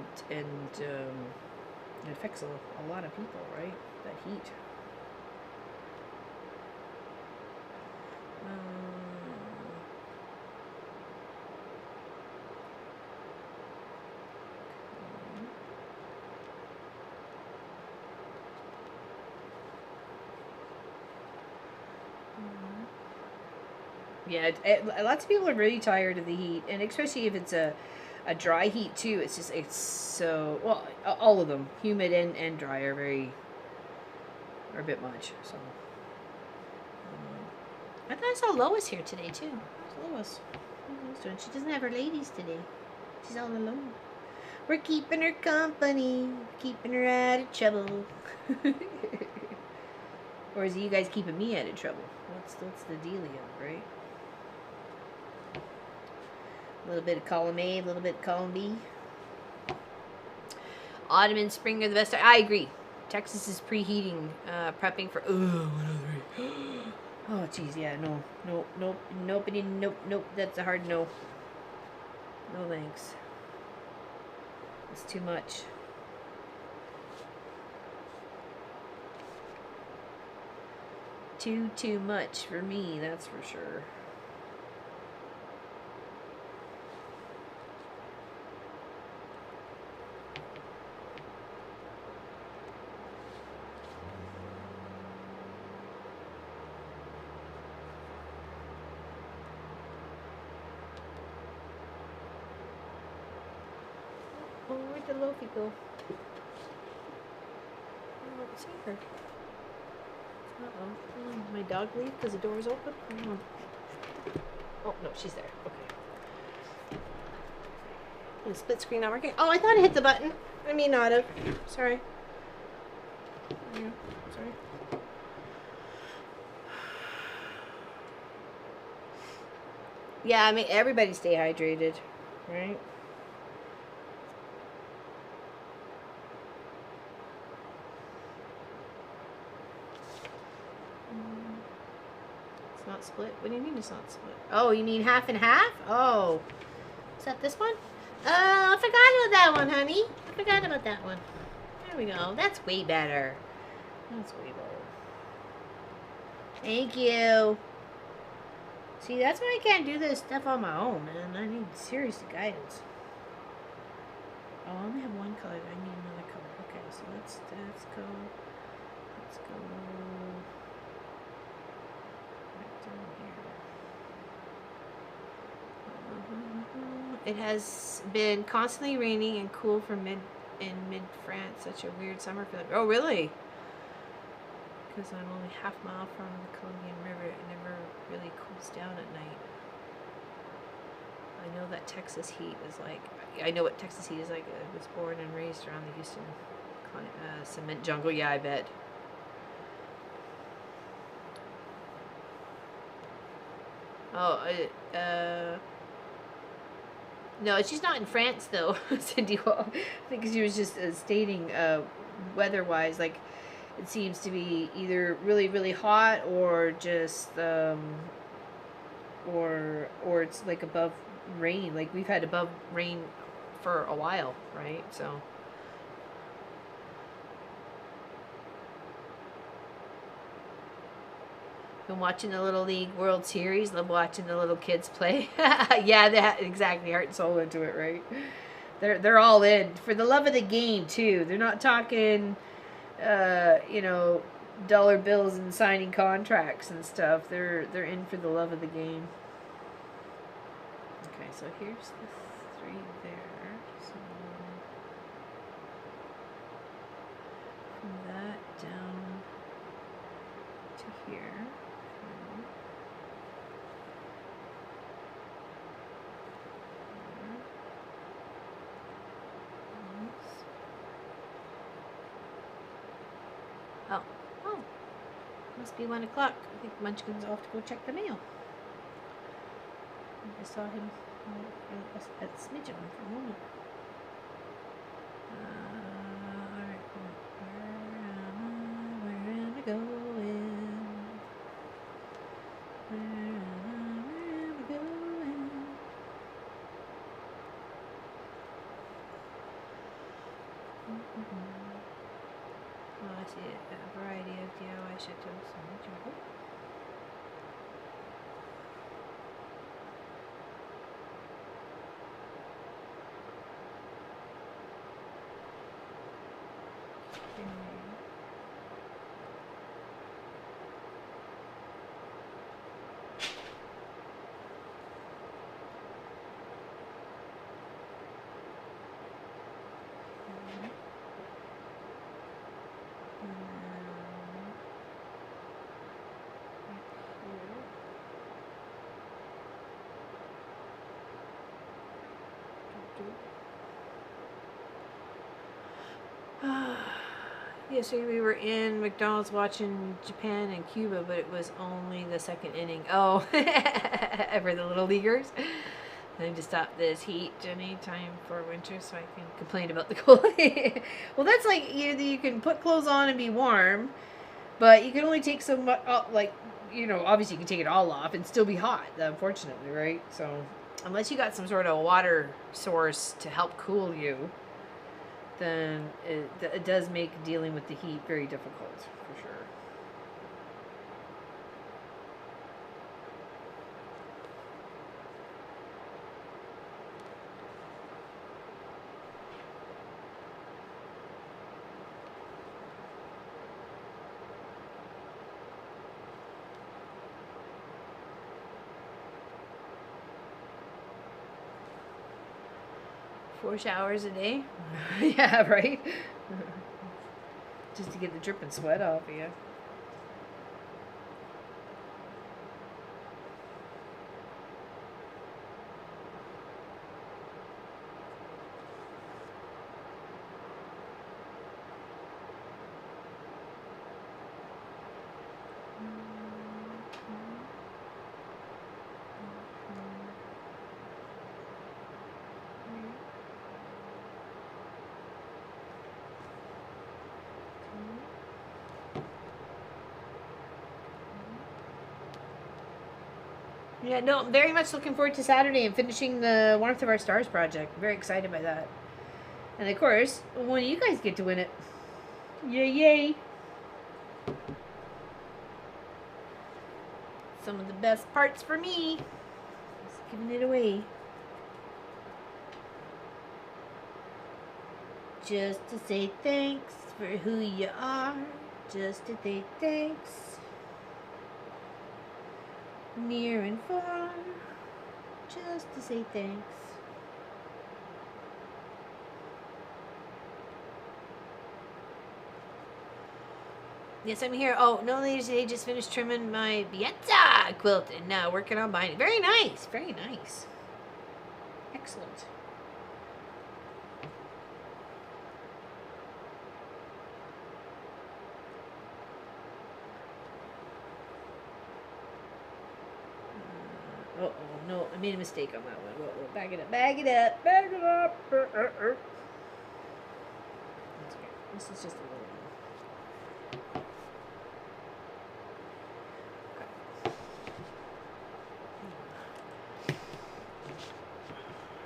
affects a lot of people, right? That heat. Yeah, lots of people are really tired of the heat, and especially if it's a dry heat too. It's so, well, all of them, humid and dry, are a bit much. So I thought I saw Lois here today too. Where's Lois? She doesn't have her ladies today. She's all alone. We're keeping her company, keeping her out of trouble. Or is it you guys keeping me out of trouble? What's the dealio, right? A little bit of column A, a little bit of column B. Autumn and spring are the best. I agree. Texas is preheating, prepping for. Oh, jeez, yeah, nope. That's a hard no. No thanks. It's too much. Too much for me, that's for sure. Oh, where'd the Lofi go? I don't see her. Uh-oh. Did my dog leave because the door's open? Oh, no, she's there. Okay. The split screen not working. Oh, I thought I hit the button. I may not have. Sorry. Yeah, sorry. Yeah, I mean, everybody stay hydrated, right? It's not split? What do you mean it's not split? Oh, you mean half and half? Oh. Is that this one? Oh, I forgot about that one, honey. I forgot about that one. There we go. That's way better. That's way better. Thank you. See, that's why I can't do this stuff on my own, man. I need serious guidance. Oh, I only have one color. I need another color. Okay, so let's go. Let's go right down here. It has been constantly raining and cool for mid France. Such a weird summer feeling. Oh, really? Because I'm only half mile from the Colombian River. It never really cools down at night. I know that Texas heat is like. I know what Texas heat is like. I was born and raised around the Houston cement jungle. Yeah, I bet. Oh, no, she's not in France though, Cindy. Well, I think she was just stating weather-wise, like it seems to be either really, really hot or just or it's like above rain. Like we've had above rain for a while, right? So. Been watching the Little League World Series. Love watching the little kids play. Yeah, that exactly. Heart and soul into it, right? They're all in for the love of the game too. They're not talking, dollar bills and signing contracts and stuff. They're in for the love of the game. Okay, so here's the 3 there. So from that down to here. Oh, must be 1 o'clock. I think Munchkin's off to go check the mail. I saw him at Smidgen for a moment. Alright, where am I going? Where am I going? Oh, I see a variety of DIY chateaus in the jungle. Yesterday we were in McDonald's watching Japan and Cuba, but it was only the 2nd inning. Oh, for the little leaguers. I need to stop this heat, Jenny. Time for winter so I can complain about the cold. Well, that's like you can put clothes on and be warm, but you can only take so much. Obviously you can take it all off and still be hot. Unfortunately, right? So unless you got some sort of water source to help cool you, then it does make dealing with the heat very difficult, for sure. 4 showers a day? Yeah, right? Just to get the dripping sweat off of you. Yeah, no, I'm very much looking forward to Saturday and finishing the Warmth of Our Stars project. I'm very excited by that. And of course, one of you guys get to win it. Yay, yay. Some of the best parts for me. Just giving it away. Just to say thanks for who you are. Just to say thanks. Near and far. Just to say thanks. Yes, I'm here. Oh, no, ladies, today just finished trimming my Piazza quilt and now working on binding. Very nice. Very nice. Excellent. Uh-oh, no, I made a mistake on that one. Whoa, back it up, back it up, back it up. That's okay. This is just a little one.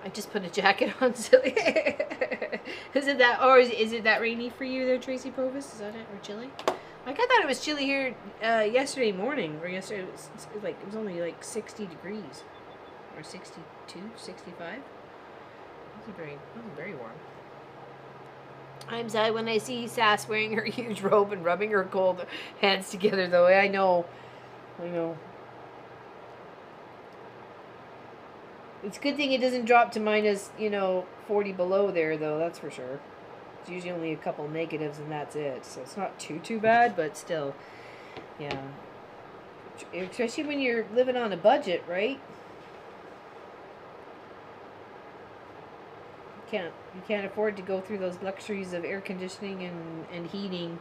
I just put a jacket on, silly. Is it that, or is it that rainy for you there, Tracy Provis? Is that it, or chilly? Like, I thought it was chilly here yesterday morning, or yesterday it was only like 60 degrees, or 62, 65. It wasn't very warm. I'm sad when I see Sass wearing her huge robe and rubbing her cold hands together, though. I know. It's a good thing it doesn't drop to minus, 40 below there, though, that's for sure. It's usually only a couple negatives and that's it. So it's not too bad, but still, yeah. Especially when you're living on a budget, right? You can't afford to go through those luxuries of air conditioning and heating,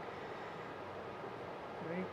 right?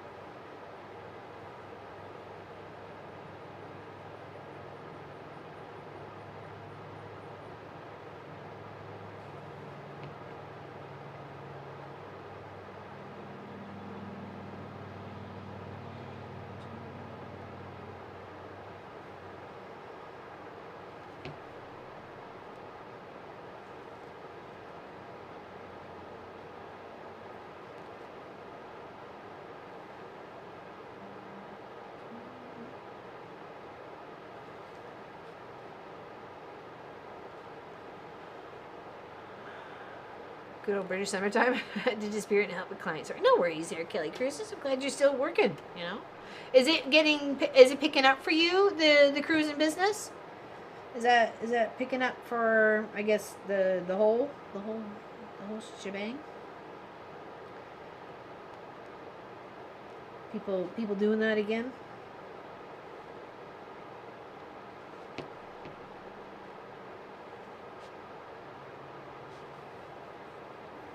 Good old British summertime. To disappear and help with clients. Sorry. No worries there, Kelly Cruises. I'm glad you're still working, Is it picking up for you, the cruising business? Is that picking up for, I guess, the whole shebang? People doing that again?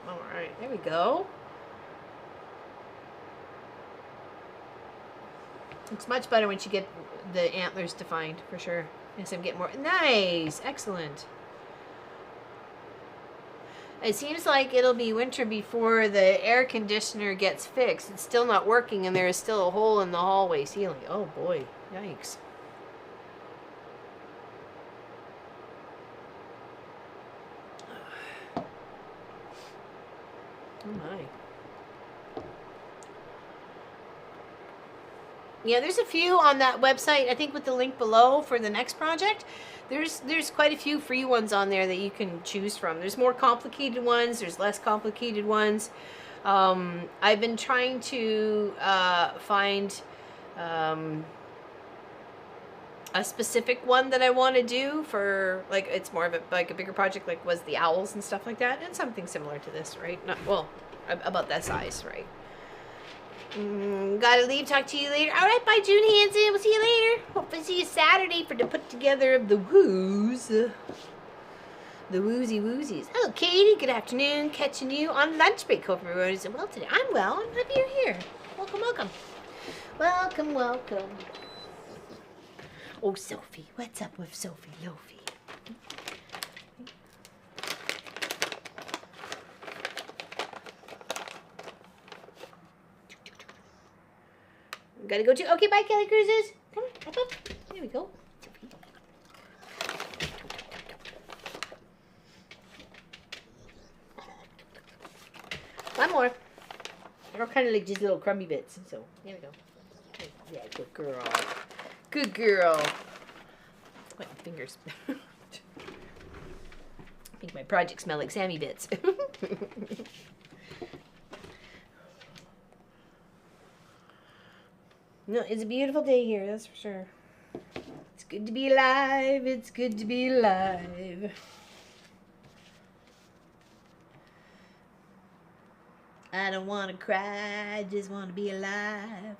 Alright, there we go. Looks much better once you get the antlers defined, for sure. Yes, I'm getting more. Nice! Excellent. It seems like it'll be winter before the air conditioner gets fixed. It's still not working and there is still a hole in the hallway ceiling. Oh boy. Yikes. Oh my. Yeah, there's a few on that website, I think with the link below for the next project. There's quite a few free ones on there that you can choose from. There's more complicated ones, there's less complicated ones. I've been trying to find a specific one that I want to do for, like, it's more of a bigger project, like was the owls and stuff like that, and something similar to this, right? Not, well, about that size, right? Gotta leave. Talk to you later. All right, bye, June Hansen. We'll see you later. Hope to see you Saturday for the put together of the woos. The woozy woozies. Hello, Katie. Good afternoon. Catching you on lunch break. Hope everyone is well today. I'm well. I'm happy you're here. Welcome, welcome. Welcome, welcome. Oh, Sophie. What's up with Sophie Lofi? Gotta go to. Okay, bye, Kelly Cruises. Come on, up, up. There we go. One more. They're kind of like just little crumby bits. So, there we go. Yeah, good girl. Good girl. My fingers. Make my project smell like Sammy bits. No, it's a beautiful day here, that's for sure. It's good to be alive. It's good to be alive. I don't want to cry. I just want to be alive.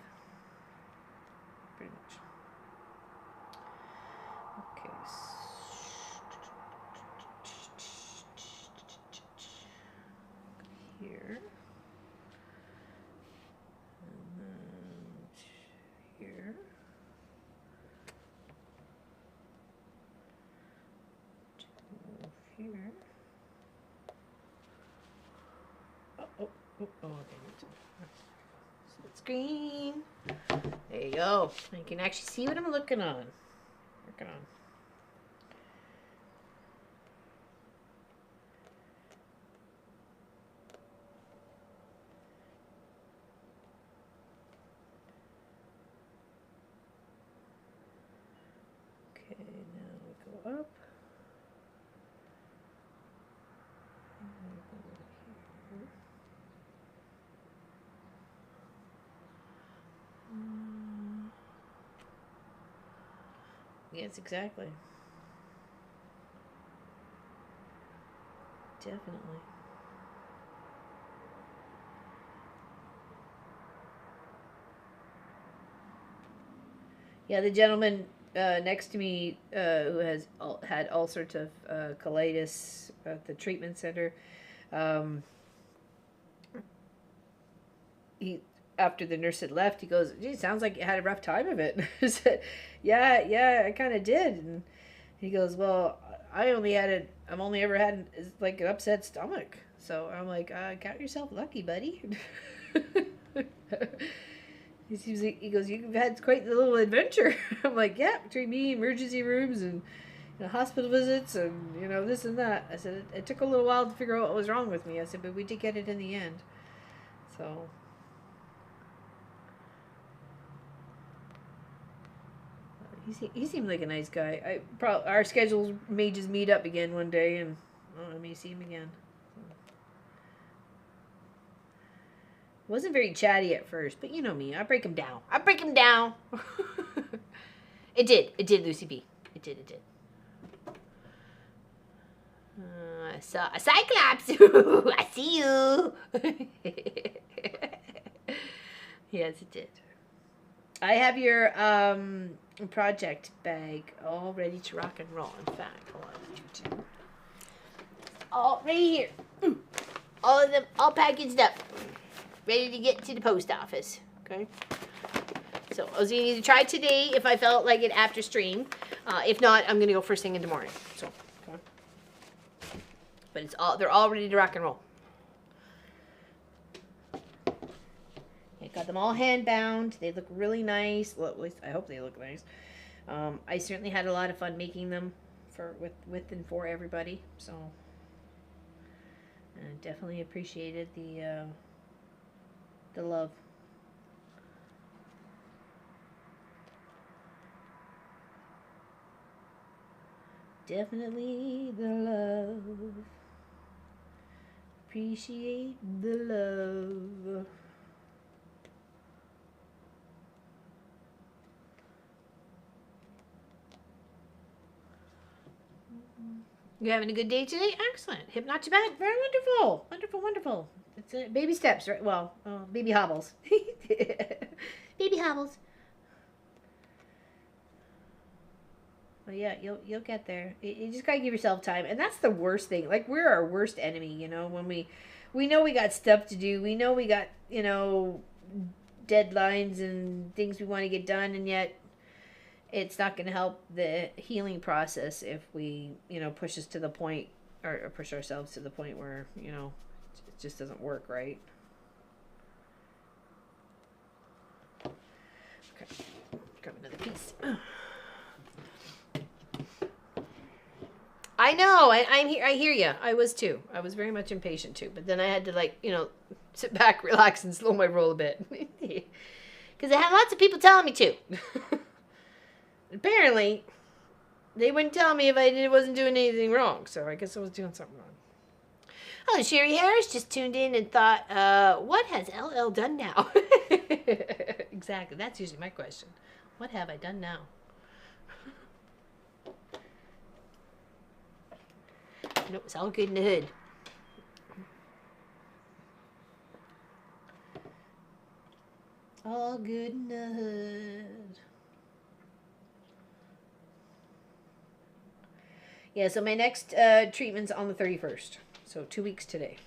Pretty much. Okay. Here. And then here. Here. Oh, okay. Split screen. There you go. You can actually see what I'm looking on. Working on. Okay, now we go up. Yes, exactly. Definitely. Yeah, the gentleman next to me who has had all sorts of colitis at the treatment center. He After the nurse had left, he goes, "Gee, sounds like you had a rough time of it." I said, "Yeah, I kind of did." And he goes, "Well, I've only ever had like an upset stomach." So I'm like, "Count yourself lucky, buddy." He goes, "You've had quite the little adventure." I'm like, "Yeah, between me, emergency rooms, and hospital visits, and this and that." I said, "It took a little while to figure out what was wrong with me." I said, "But we did get it in the end." So. He seemed like a nice guy. Our schedules may just meet up again one day, and I may see him again. Wasn't very chatty at first, but you know me. I break him down. It did, Lucy B. It did. I saw a Cyclops. I see you. Yes, it did. I have your project bag all ready to rock and roll. In fact, hold on, all right here. All of them, all packaged up, ready to get to the post office. Okay. So I was gonna either try today if I felt like it after stream. If not, I'm gonna go first thing in the morning. So, okay. But they're all ready to rock and roll. Got them all hand bound. They look really nice. Well, at least I hope they look nice. I certainly had a lot of fun making them with and for everybody. So I definitely appreciated the love. Definitely the love. Appreciate the love. You having a good day today? Excellent. Hip not too bad. Very wonderful. Wonderful. It's baby steps, right? Well, baby hobbles. Baby hobbles. Well, yeah, you'll get there. You just gotta give yourself time, and that's the worst thing. Like, we're our worst enemy, when we know we got stuff to do. We know we got deadlines and things we want to get done, and yet it's not going to help the healing process if we, push us to the point or push ourselves to the point where, it just doesn't work, right? Okay. Grab another piece. I know. I hear you. I was too. I was very much impatient too. But then I had to sit back, relax, and slow my roll a bit. Because Because I had lots of people telling me to. Apparently, they wouldn't tell me if I wasn't doing anything wrong. So I guess I was doing something wrong. Oh, Sherry Harris just tuned in and thought, what has LL done now? Exactly. That's usually my question. What have I done now? No, it's all good in the hood. All good in the hood. Yeah, so my next treatment's on the 31st. So 2 weeks today.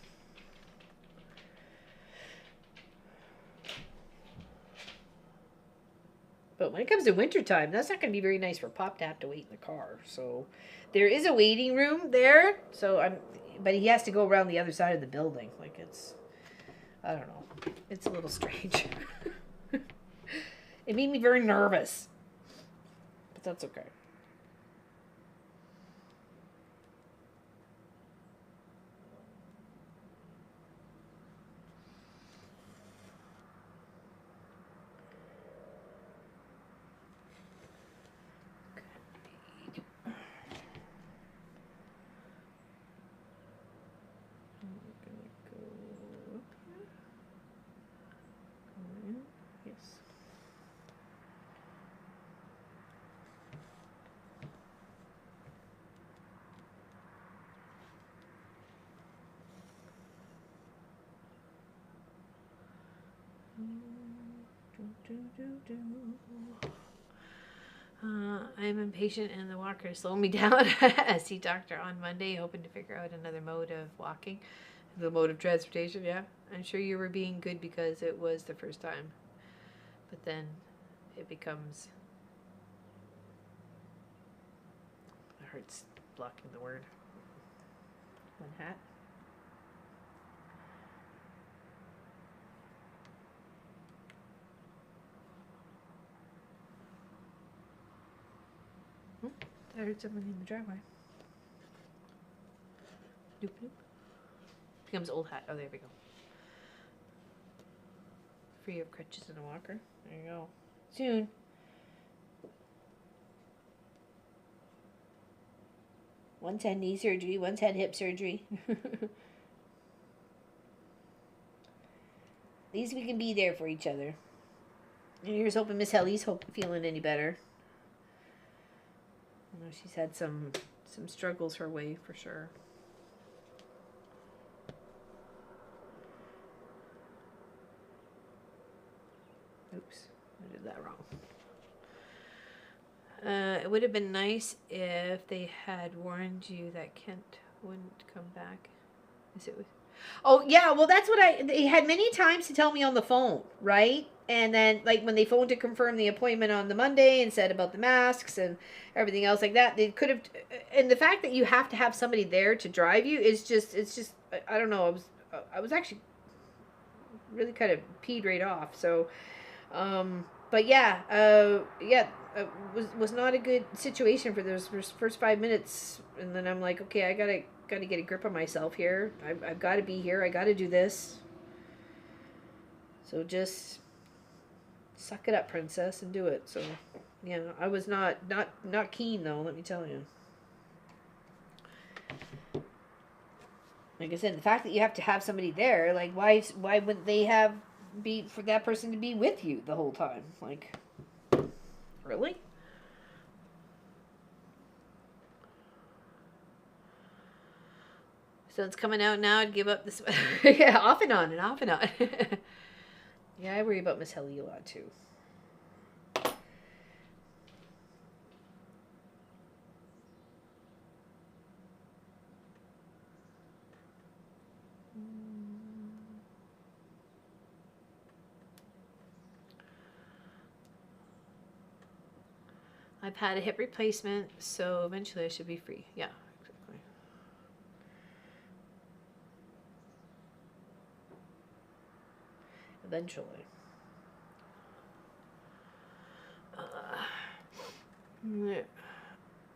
But when it comes to wintertime, that's not going to be very nice for Pop to have to wait in the car. So there is a waiting room there. But he has to go around the other side of the building. Like I don't know. It's a little strange. It made me very nervous. But that's okay. I'm impatient and the walker is slowing me down. I see doctor on Monday, hoping to figure out another mode of walking. The mode of transportation, yeah. I'm sure you were being good because it was the first time. But then it becomes... It hurts blocking the word. One hat. I heard someone in the driveway. Doop doop. Becomes old hat. Oh, there we go. Free of crutches and a walker. There you go. Soon. One's had knee surgery. One's had hip surgery. At least we can be there for each other. And here's hoping Miss Helly's feeling any better. I know she's had some struggles her way for sure. Oops, I did that wrong. It would have been nice if they had warned you that Kent wouldn't come back. Oh yeah, well that's what they had many times to tell me on the phone, right? And then like when they phoned to confirm the appointment on the Monday and said about the masks and everything else like that, they could have. And the fact that you have to have somebody there to drive you is just, it's just, I don't know. I was actually really kind of peed right off. So, but yeah, was not a good situation for those first 5 minutes, and then I'm like, okay, I gotta get a grip on myself here. I've got to be here. I got to do this. So just suck it up, princess, and do it. So, yeah, I was not keen though. Let me tell you. Like I said, the fact that you have to have somebody there, like why wouldn't they be for that person to be with you the whole time? Like, really? So it's coming out now. I'd give up this. Yeah, off and on and off and on. Yeah, I worry about Miss Helly a lot too. I've had a hip replacement, so eventually I should be free. Yeah, exactly. Eventually.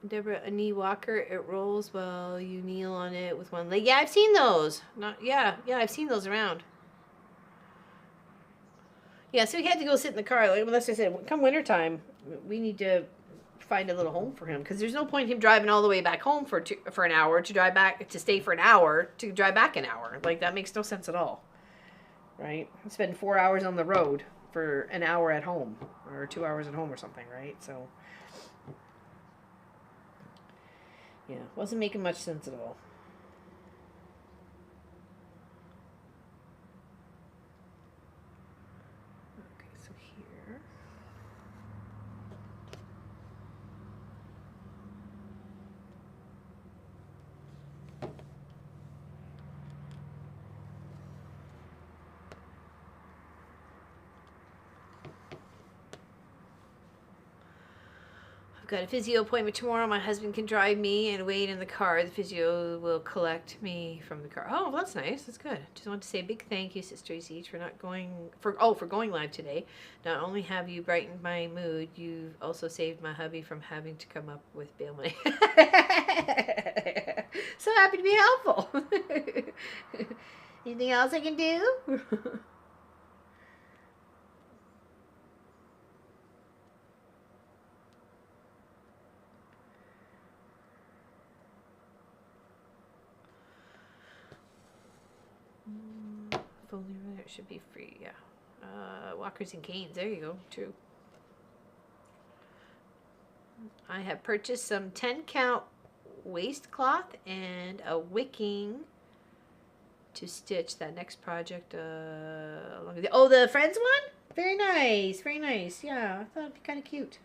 Deborah, a knee walker, it rolls while you kneel on it with one leg. Yeah, I've seen those. Yeah, I've seen those around. Yeah, so he had to go sit in the car. Like, unless I said, come wintertime, we need to find a little home for him because there's no point in him driving all the way back home for an hour to drive back to stay for an hour to drive back an hour. Like that makes no sense at all, right? Spend 4 hours on the road for an hour at home or 2 hours at home or something, right? So yeah, wasn't making much sense at all. Okay, so here. Got a physio appointment tomorrow. My husband can drive me and wait in the car. The physio will collect me from the car. Oh, well, that's nice. That's good. Just want to say a big thank you, Sisters Each, for not going for going live today. Not only have you brightened my mood, you've also saved my hubby from having to come up with bail money. So happy to be helpful. Anything else I can do? Only it should be free, yeah. Walkers and canes, there you go, true. I have purchased some 10 count waistcloth and a wicking to stitch that next project along with oh, the Friends one? Very nice, very nice. Yeah, I thought it'd be kind of cute.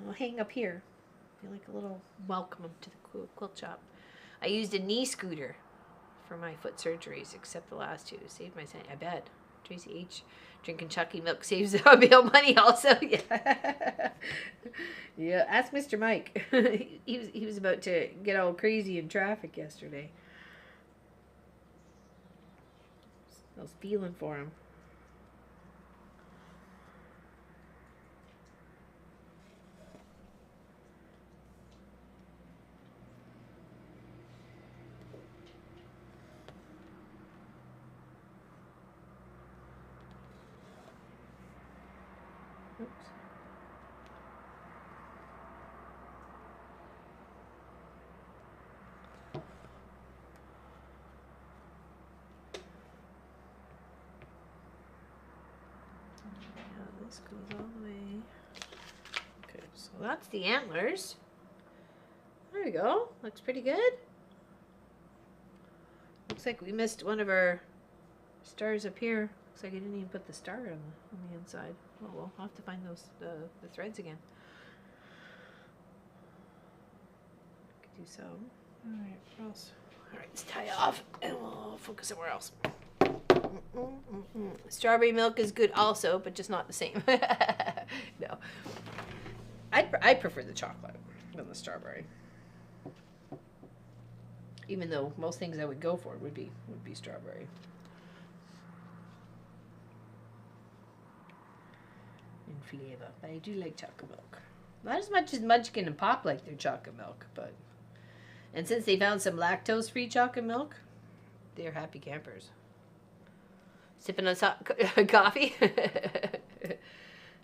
I'll hang up here. Feel like a little welcome to the quilt shop. I used a knee scooter for my foot surgeries, except the last two. Saved my cent. I bet. Tracy H. Drinking Chucky milk saves bail money also. Yeah. Yeah. Ask Mr. Mike. he was about to get all crazy in traffic yesterday. I was feeling for him. Oops. Now this goes all the way. Okay, so that's the antlers. There we go. Looks pretty good. Looks like we missed one of our stars up here. Looks like I didn't even put the star on the inside. Oh well, I'll have to find those the threads again. Could do so. Alright, what else? Alright, let's tie it off and we'll focus somewhere else. Strawberry milk is good also, but just not the same. No. I prefer the chocolate than the strawberry. Even though most things I would go for would be strawberry. In flavor. But I do like chocolate milk. Not as much as Munchkin and Pop like their chocolate milk, but and since they found some lactose-free chocolate milk, they're happy campers. Sipping on coffee.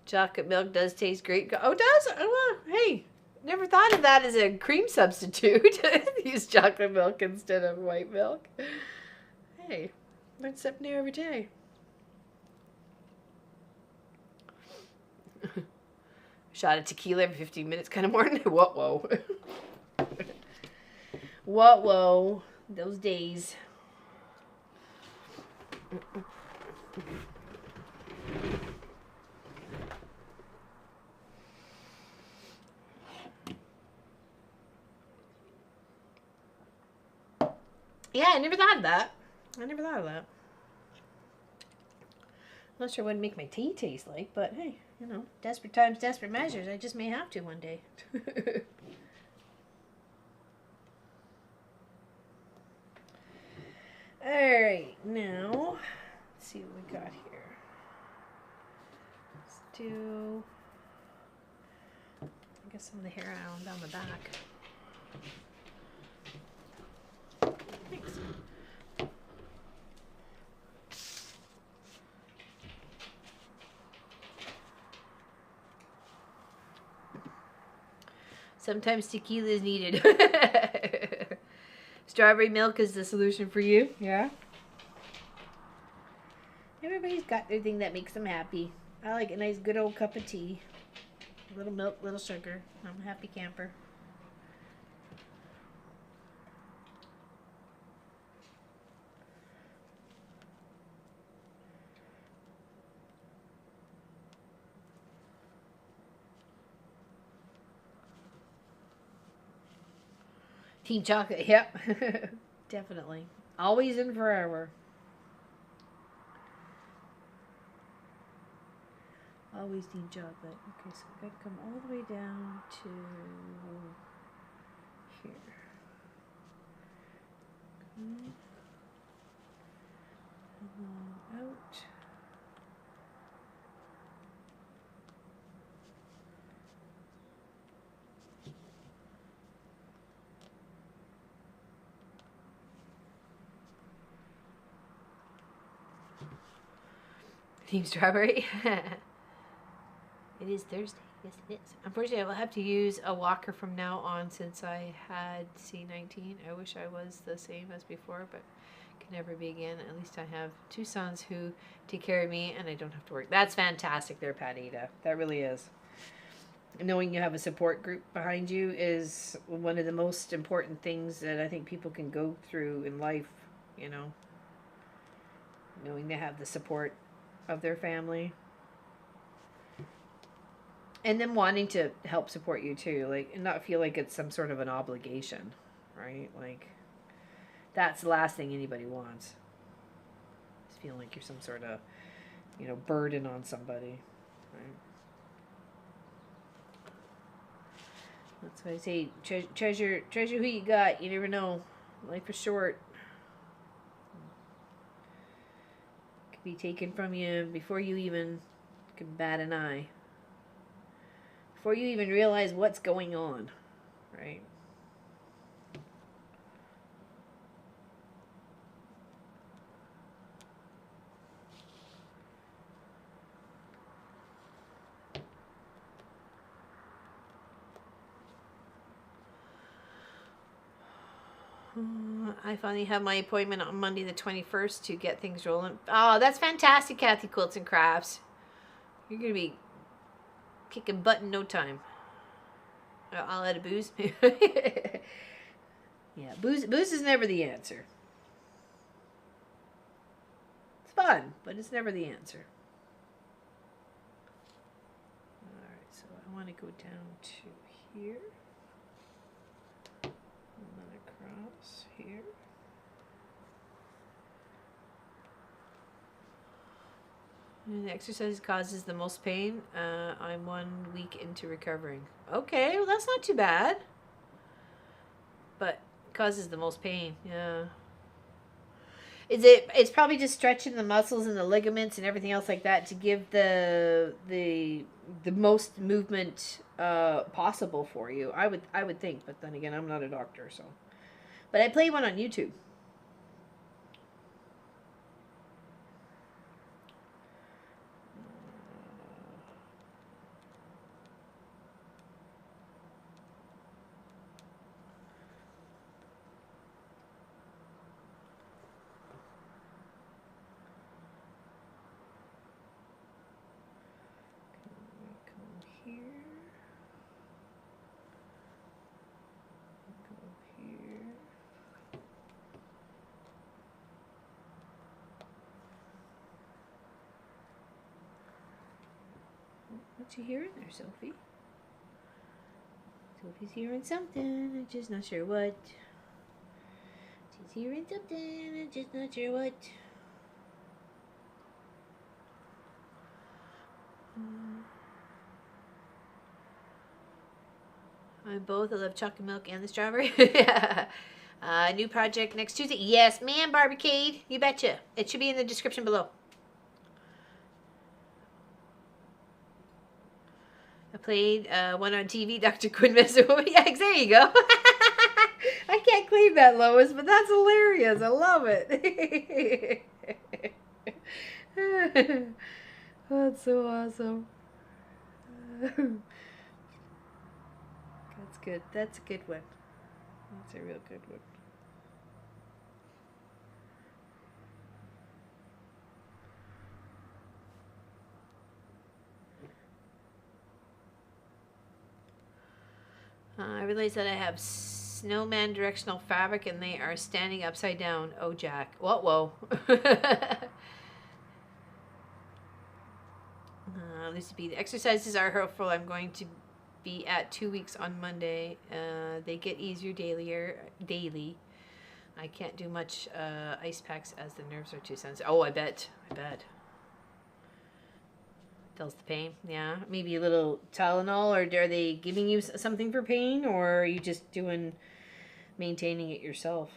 Chocolate milk does taste great. Oh, it does? Oh, hey, never thought of that as a cream substitute. Use chocolate milk instead of white milk. Hey, learn something new every day. Shot of tequila every 15 minutes kind of morning. Whoa. Whoa. Those days. Yeah, I never thought of that. Not sure what would make my tea taste like, but hey, you know, desperate times, desperate measures. I just may have to one day. Alright, now, let's see what we got here. Let's do, I guess, some of the hair down the back. Thanks. Sometimes tequila is needed. Strawberry milk is the solution for you. Yeah. Everybody's got their thing that makes them happy. I like a nice good old cup of tea. A little milk, little sugar. I'm a happy camper. Team chocolate, yep. Definitely. Always and forever. Always team chocolate. Okay, so I've got to come all the way down to here. Okay. And then out. Team strawberry. It is Thursday. Yes, it is. Unfortunately, I will have to use a walker from now on since I had C19. I wish I was the same as before, but can never be again. At least I have two sons who take care of me, and I don't have to work. That's fantastic there, Patita. That really is. Knowing you have a support group behind you is one of the most important things that I think people can go through in life, you know. Knowing they have the support of their family. And them wanting to help support you too, like, and not feel like it's some sort of an obligation, right? Like, that's the last thing anybody wants. Just feeling like you're some sort of, you know, burden on somebody, right? That's why I say treasure who you got. You never know. Life is short. It could be taken from you before you even can bat an eye. Before you even realize what's going on, right? I finally have my appointment on Monday the 21st to get things rolling. Oh, that's fantastic, Kathy Quilts and Crafts. You're going to be kicking butt in no time. I'll add a booze. Yeah, booze is never the answer. It's fun, but it's never the answer. Alright, so I want to go down to here. And then across here. And the exercise causes the most pain. I'm 1 week into recovering. Okay, well that's not too bad. But causes the most pain, yeah. It's probably just stretching the muscles and the ligaments and everything else like that to give the most movement possible for you. I would think, but then again, I'm not a doctor, so. But I play one on YouTube. What you hearing there, Sophie? Sophie's hearing something, I'm just not sure what. She's hearing something, I'm just not sure what. I'm both. I love chocolate milk and the strawberry. New project next Tuesday. Yes, ma'am, Barbiecade. You betcha. It should be in the description below. I played one on TV, Dr. Quinn Messer. Yeah, there you go. I can't claim that, Lois, but that's hilarious. I love it. That's so awesome. Got That's good. That's a good one. That's a real good one. I realize that I have snowman directional fabric and they are standing upside down. Oh, Jack. Whoa. Lucy B. The exercises are helpful. I'm going to be at 2 weeks on Monday. They get easier daily. I can't do much ice packs as the nerves are too sensitive. Oh, I bet. Tells the pain. Yeah. Maybe a little Tylenol, or are they giving you something for pain, or are you just maintaining it yourself?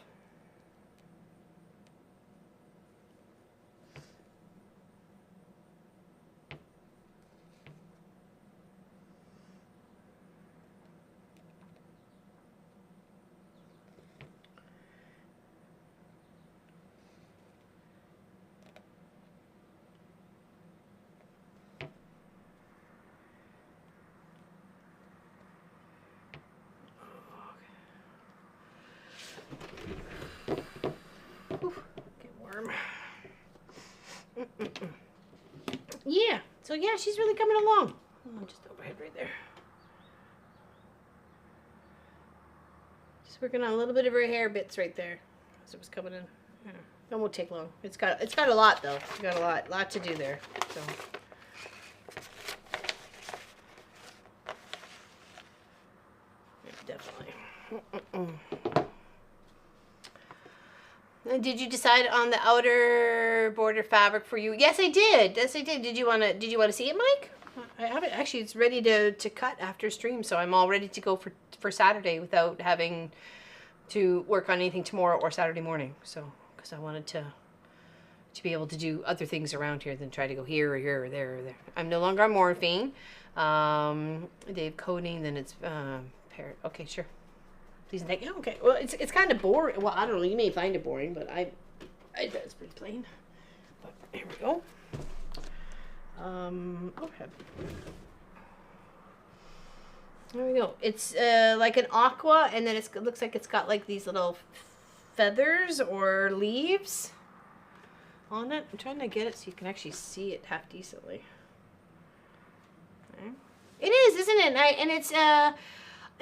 Yeah. So yeah, she's really coming along. Oh, just overhead right there. Just working on a little bit of her hair bits right there as it was coming in. Yeah. It won't take long. It's got a lot though. It's got a lot to do there. So. Yeah, definitely. Did you decide on the outer border fabric for you? Yes, I did. Did you want to see it, Mike? I have it. Actually, it's ready to cut after stream, so I'm all ready to go for Saturday without having to work on anything tomorrow or Saturday morning. So, because I wanted to be able to do other things around here than try to go here or here or there or there. I'm no longer on morphine. They have coding, then it's parrot. Okay, sure. Please thank you. Okay. Well, it's kind of boring. Well, I don't know. You may find it boring, but I it's pretty plain. But here we go. Okay. There we go. It's like an aqua, and then it looks like it's got like these little feathers or leaves on it. I'm trying to get it so you can actually see it half decently. Okay. It is, isn't it? And it's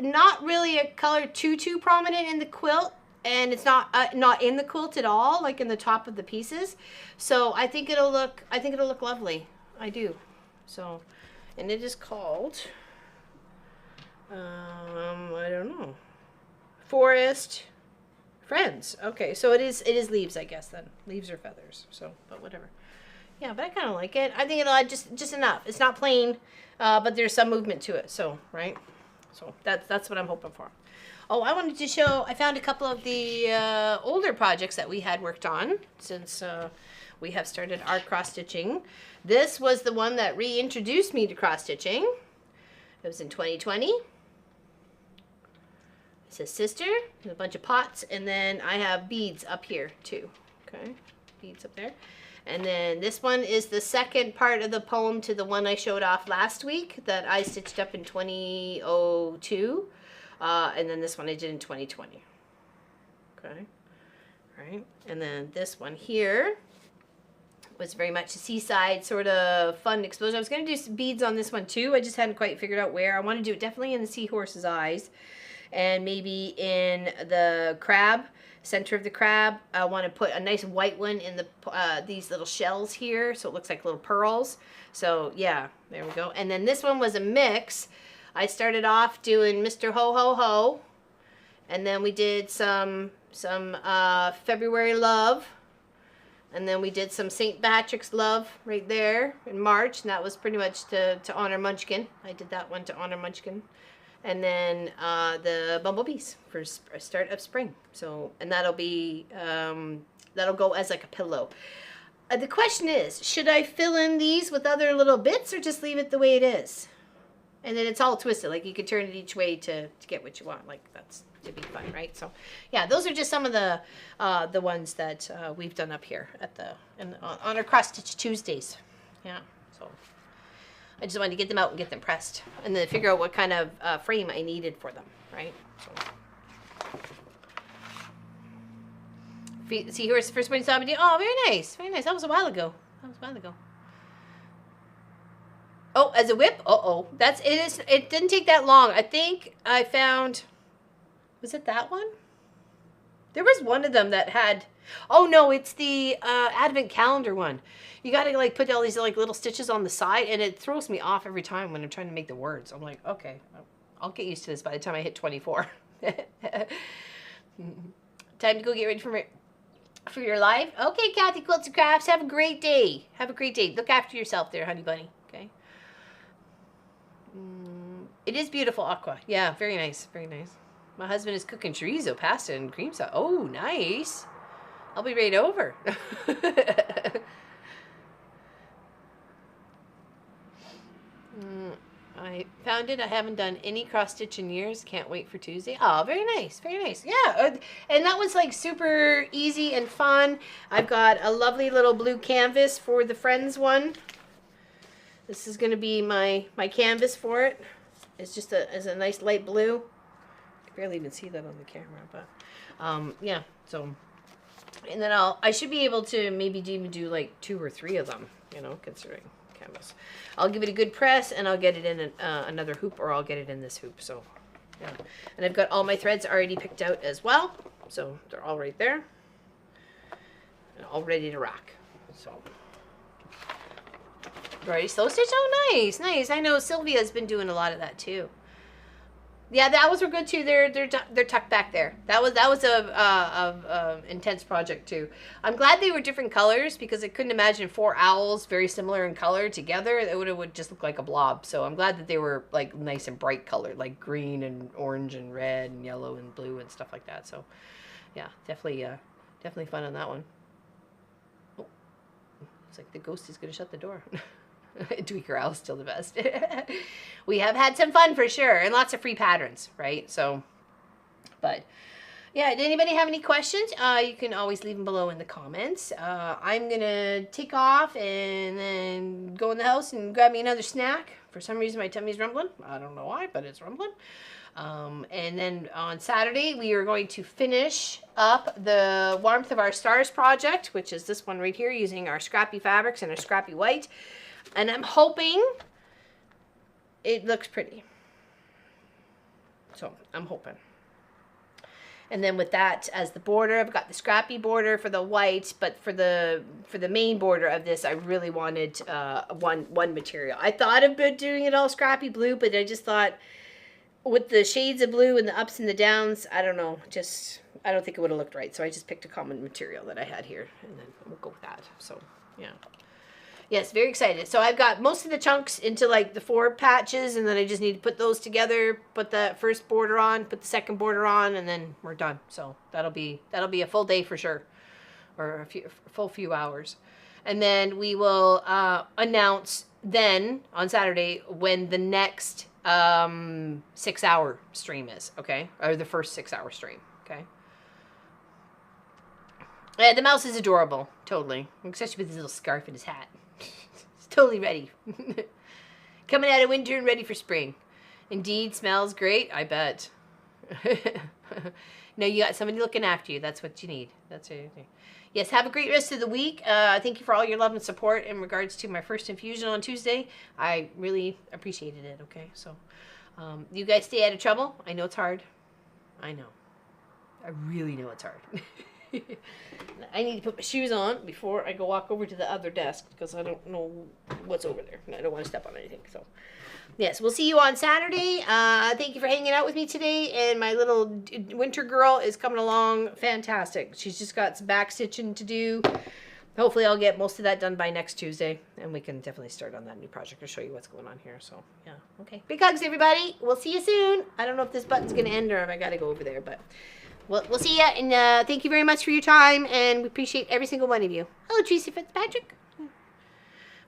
not really a color too prominent in the quilt, and it's not in the quilt at all, like in the top of the pieces. So I think it'll look lovely. I do. So, and it is called I don't know, Forest Friends. Okay, so it is leaves, I guess, then. Leaves or feathers. So, but whatever. Yeah, but I kind of like it. I think it'll add just enough. It's not plain, but there's some movement to it. So, right. So that's what I'm hoping for. Oh, I wanted to show, I found a couple of the older projects that we had worked on since we have started our cross-stitching. This was the one that reintroduced me to cross-stitching. It was in 2020. It says sister, a bunch of pots, and then I have beads up here too. Okay, beads up there. And then this one is the second part of the poem to the one I showed off last week that I stitched up in 2002. And then this one I did in 2020. Okay. All right. And then this one here was very much a seaside sort of fun explosion. I was going to do some beads on this one too. I just hadn't quite figured out where. I want to do it definitely in the seahorse's eyes and maybe in the crab. Center of the crab. I want to put a nice white one in the these little shells here, so it looks like little pearls. So yeah, there we go. And then this one was a mix. I started off doing Mr. Ho Ho Ho, and then we did some February Love, and then we did some St. Patrick's Love right there in March, and that was pretty much to honor Munchkin. I did that one to honor Munchkin. And then the bumblebees for start of spring. So, and that'll be that'll go as like a pillow. The question is, should I fill in these with other little bits or just leave it the way it is? And then it's all twisted, like you could turn it each way to get what you want. Like that's to be fun, right? So, yeah, those are just some of the ones that we've done up here at on our Cross Stitch Tuesdays. Yeah, so. I just wanted to get them out and get them pressed, and then figure out what kind of frame I needed for them, right? So. See, here's the first one you saw me do. Oh, very nice, very nice. That was a while ago. Oh, as a whip? Uh-oh. It didn't take that long. I think I found, was it that one? There was one of them that had, oh no, it's the advent calendar one. You got to like put all these like little stitches on the side, and it throws me off every time when I'm trying to make the words. I'm like, okay, I'll get used to this by the time I hit 24. Time to go get ready for your live. Okay, Kathy Quilts and Crafts, have a great day. Have a great day. Look after yourself there, honey bunny. Okay. It is beautiful, Aqua. Yeah, very nice, very nice. My husband is cooking chorizo, pasta, and cream sauce. Oh, nice. I'll be right over. I found it. I haven't done any cross stitch in years. Can't wait for Tuesday. Oh, very nice. Very nice. Yeah. And that was like super easy and fun. I've got a lovely little blue canvas for the Friends one. This is going to be my canvas for it. It's just a nice light blue. I can barely even see that on the camera, but yeah. So, and then I should be able to maybe even do like 2 or 3 of them, you know, considering canvas. I'll give it a good press, and I'll get it in another hoop, or I'll get it in this hoop. So, yeah. And I've got all my threads already picked out as well. So they're all right there. And all ready to rock. So. Already slow stitch? Oh, nice, nice. I know Sylvia's been doing a lot of that too. Yeah, that was good too. They're tucked back there. That was a intense project too. I'm glad they were different colors, because I couldn't imagine 4 owls very similar in color together. It would just look like a blob. So I'm glad that they were like nice and bright colored, like green and orange and red and yellow and blue and stuff like that. So yeah, definitely fun on that one. Oh, looks like the ghost is gonna shut the door. Tweaker Owl's still the best. We have had some fun for sure, and lots of free patterns, right? So, but yeah, did anybody have any questions? You can always leave them below in the comments. I'm gonna take off and then go in the house and grab me another snack. For some reason my tummy's rumbling. I don't know why, but it's rumbling. And then on Saturday we are going to finish up the Warmth of Our Stars project, which is this one right here, using our scrappy fabrics and our scrappy white. And I'm hoping it looks pretty. So I'm hoping. And then with that as the border, I've got the scrappy border for the white, but for the main border of this, I really wanted one material. I thought about doing it all scrappy blue, but I just thought with the shades of blue and the ups and the downs, I don't know, I don't think it would have looked right. So I just picked a common material that I had here, and then we'll go with that. So yeah. Yes, very excited. So I've got most of the chunks into like the 4 patches, and then I just need to put those together, put the first border on, put the second border on, and then we're done. So that'll be a full day for sure, or a full few hours. And then we will announce then on Saturday when the next 6-hour stream is, okay? Or the first 6-hour stream, okay? Yeah, the mouse is adorable, totally. Especially with his little scarf and his hat. Totally ready. Coming out of winter and ready for spring. Indeed, smells great, I bet. No, you got somebody looking after you. That's what you need. That's it. Yes, have a great rest of the week. Thank you for all your love and support in regards to my first infusion on Tuesday. I really appreciated it, okay? So, you guys stay out of trouble. I know it's hard. I know. I really know it's hard. I need to put my shoes on before I go walk over to the other desk, because I don't know what's over there, and I don't want to step on anything. So, yes, we'll see you on Saturday. Thank you for hanging out with me today, and my little winter girl is coming along fantastic. She's just got some back stitching to do. Hopefully I'll get most of that done by next Tuesday, and we can definitely start on that new project. I'll show you what's going on here. So, yeah, okay. Big hugs, everybody. We'll see you soon. I don't know if this button's going to end or if I got to go over there, but we'll see ya, and thank you very much for your time, and we appreciate every single one of you. Hello, Tracy Fitzpatrick.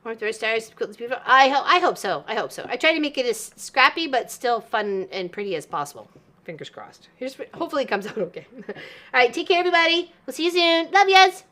Warmth of Our Stars, Quilt is beautiful. I hope so. I hope so. I try to make it as scrappy, but still fun and pretty as possible. Fingers crossed. Hopefully it comes out okay. All right, take care, everybody. We'll see you soon. Love yous.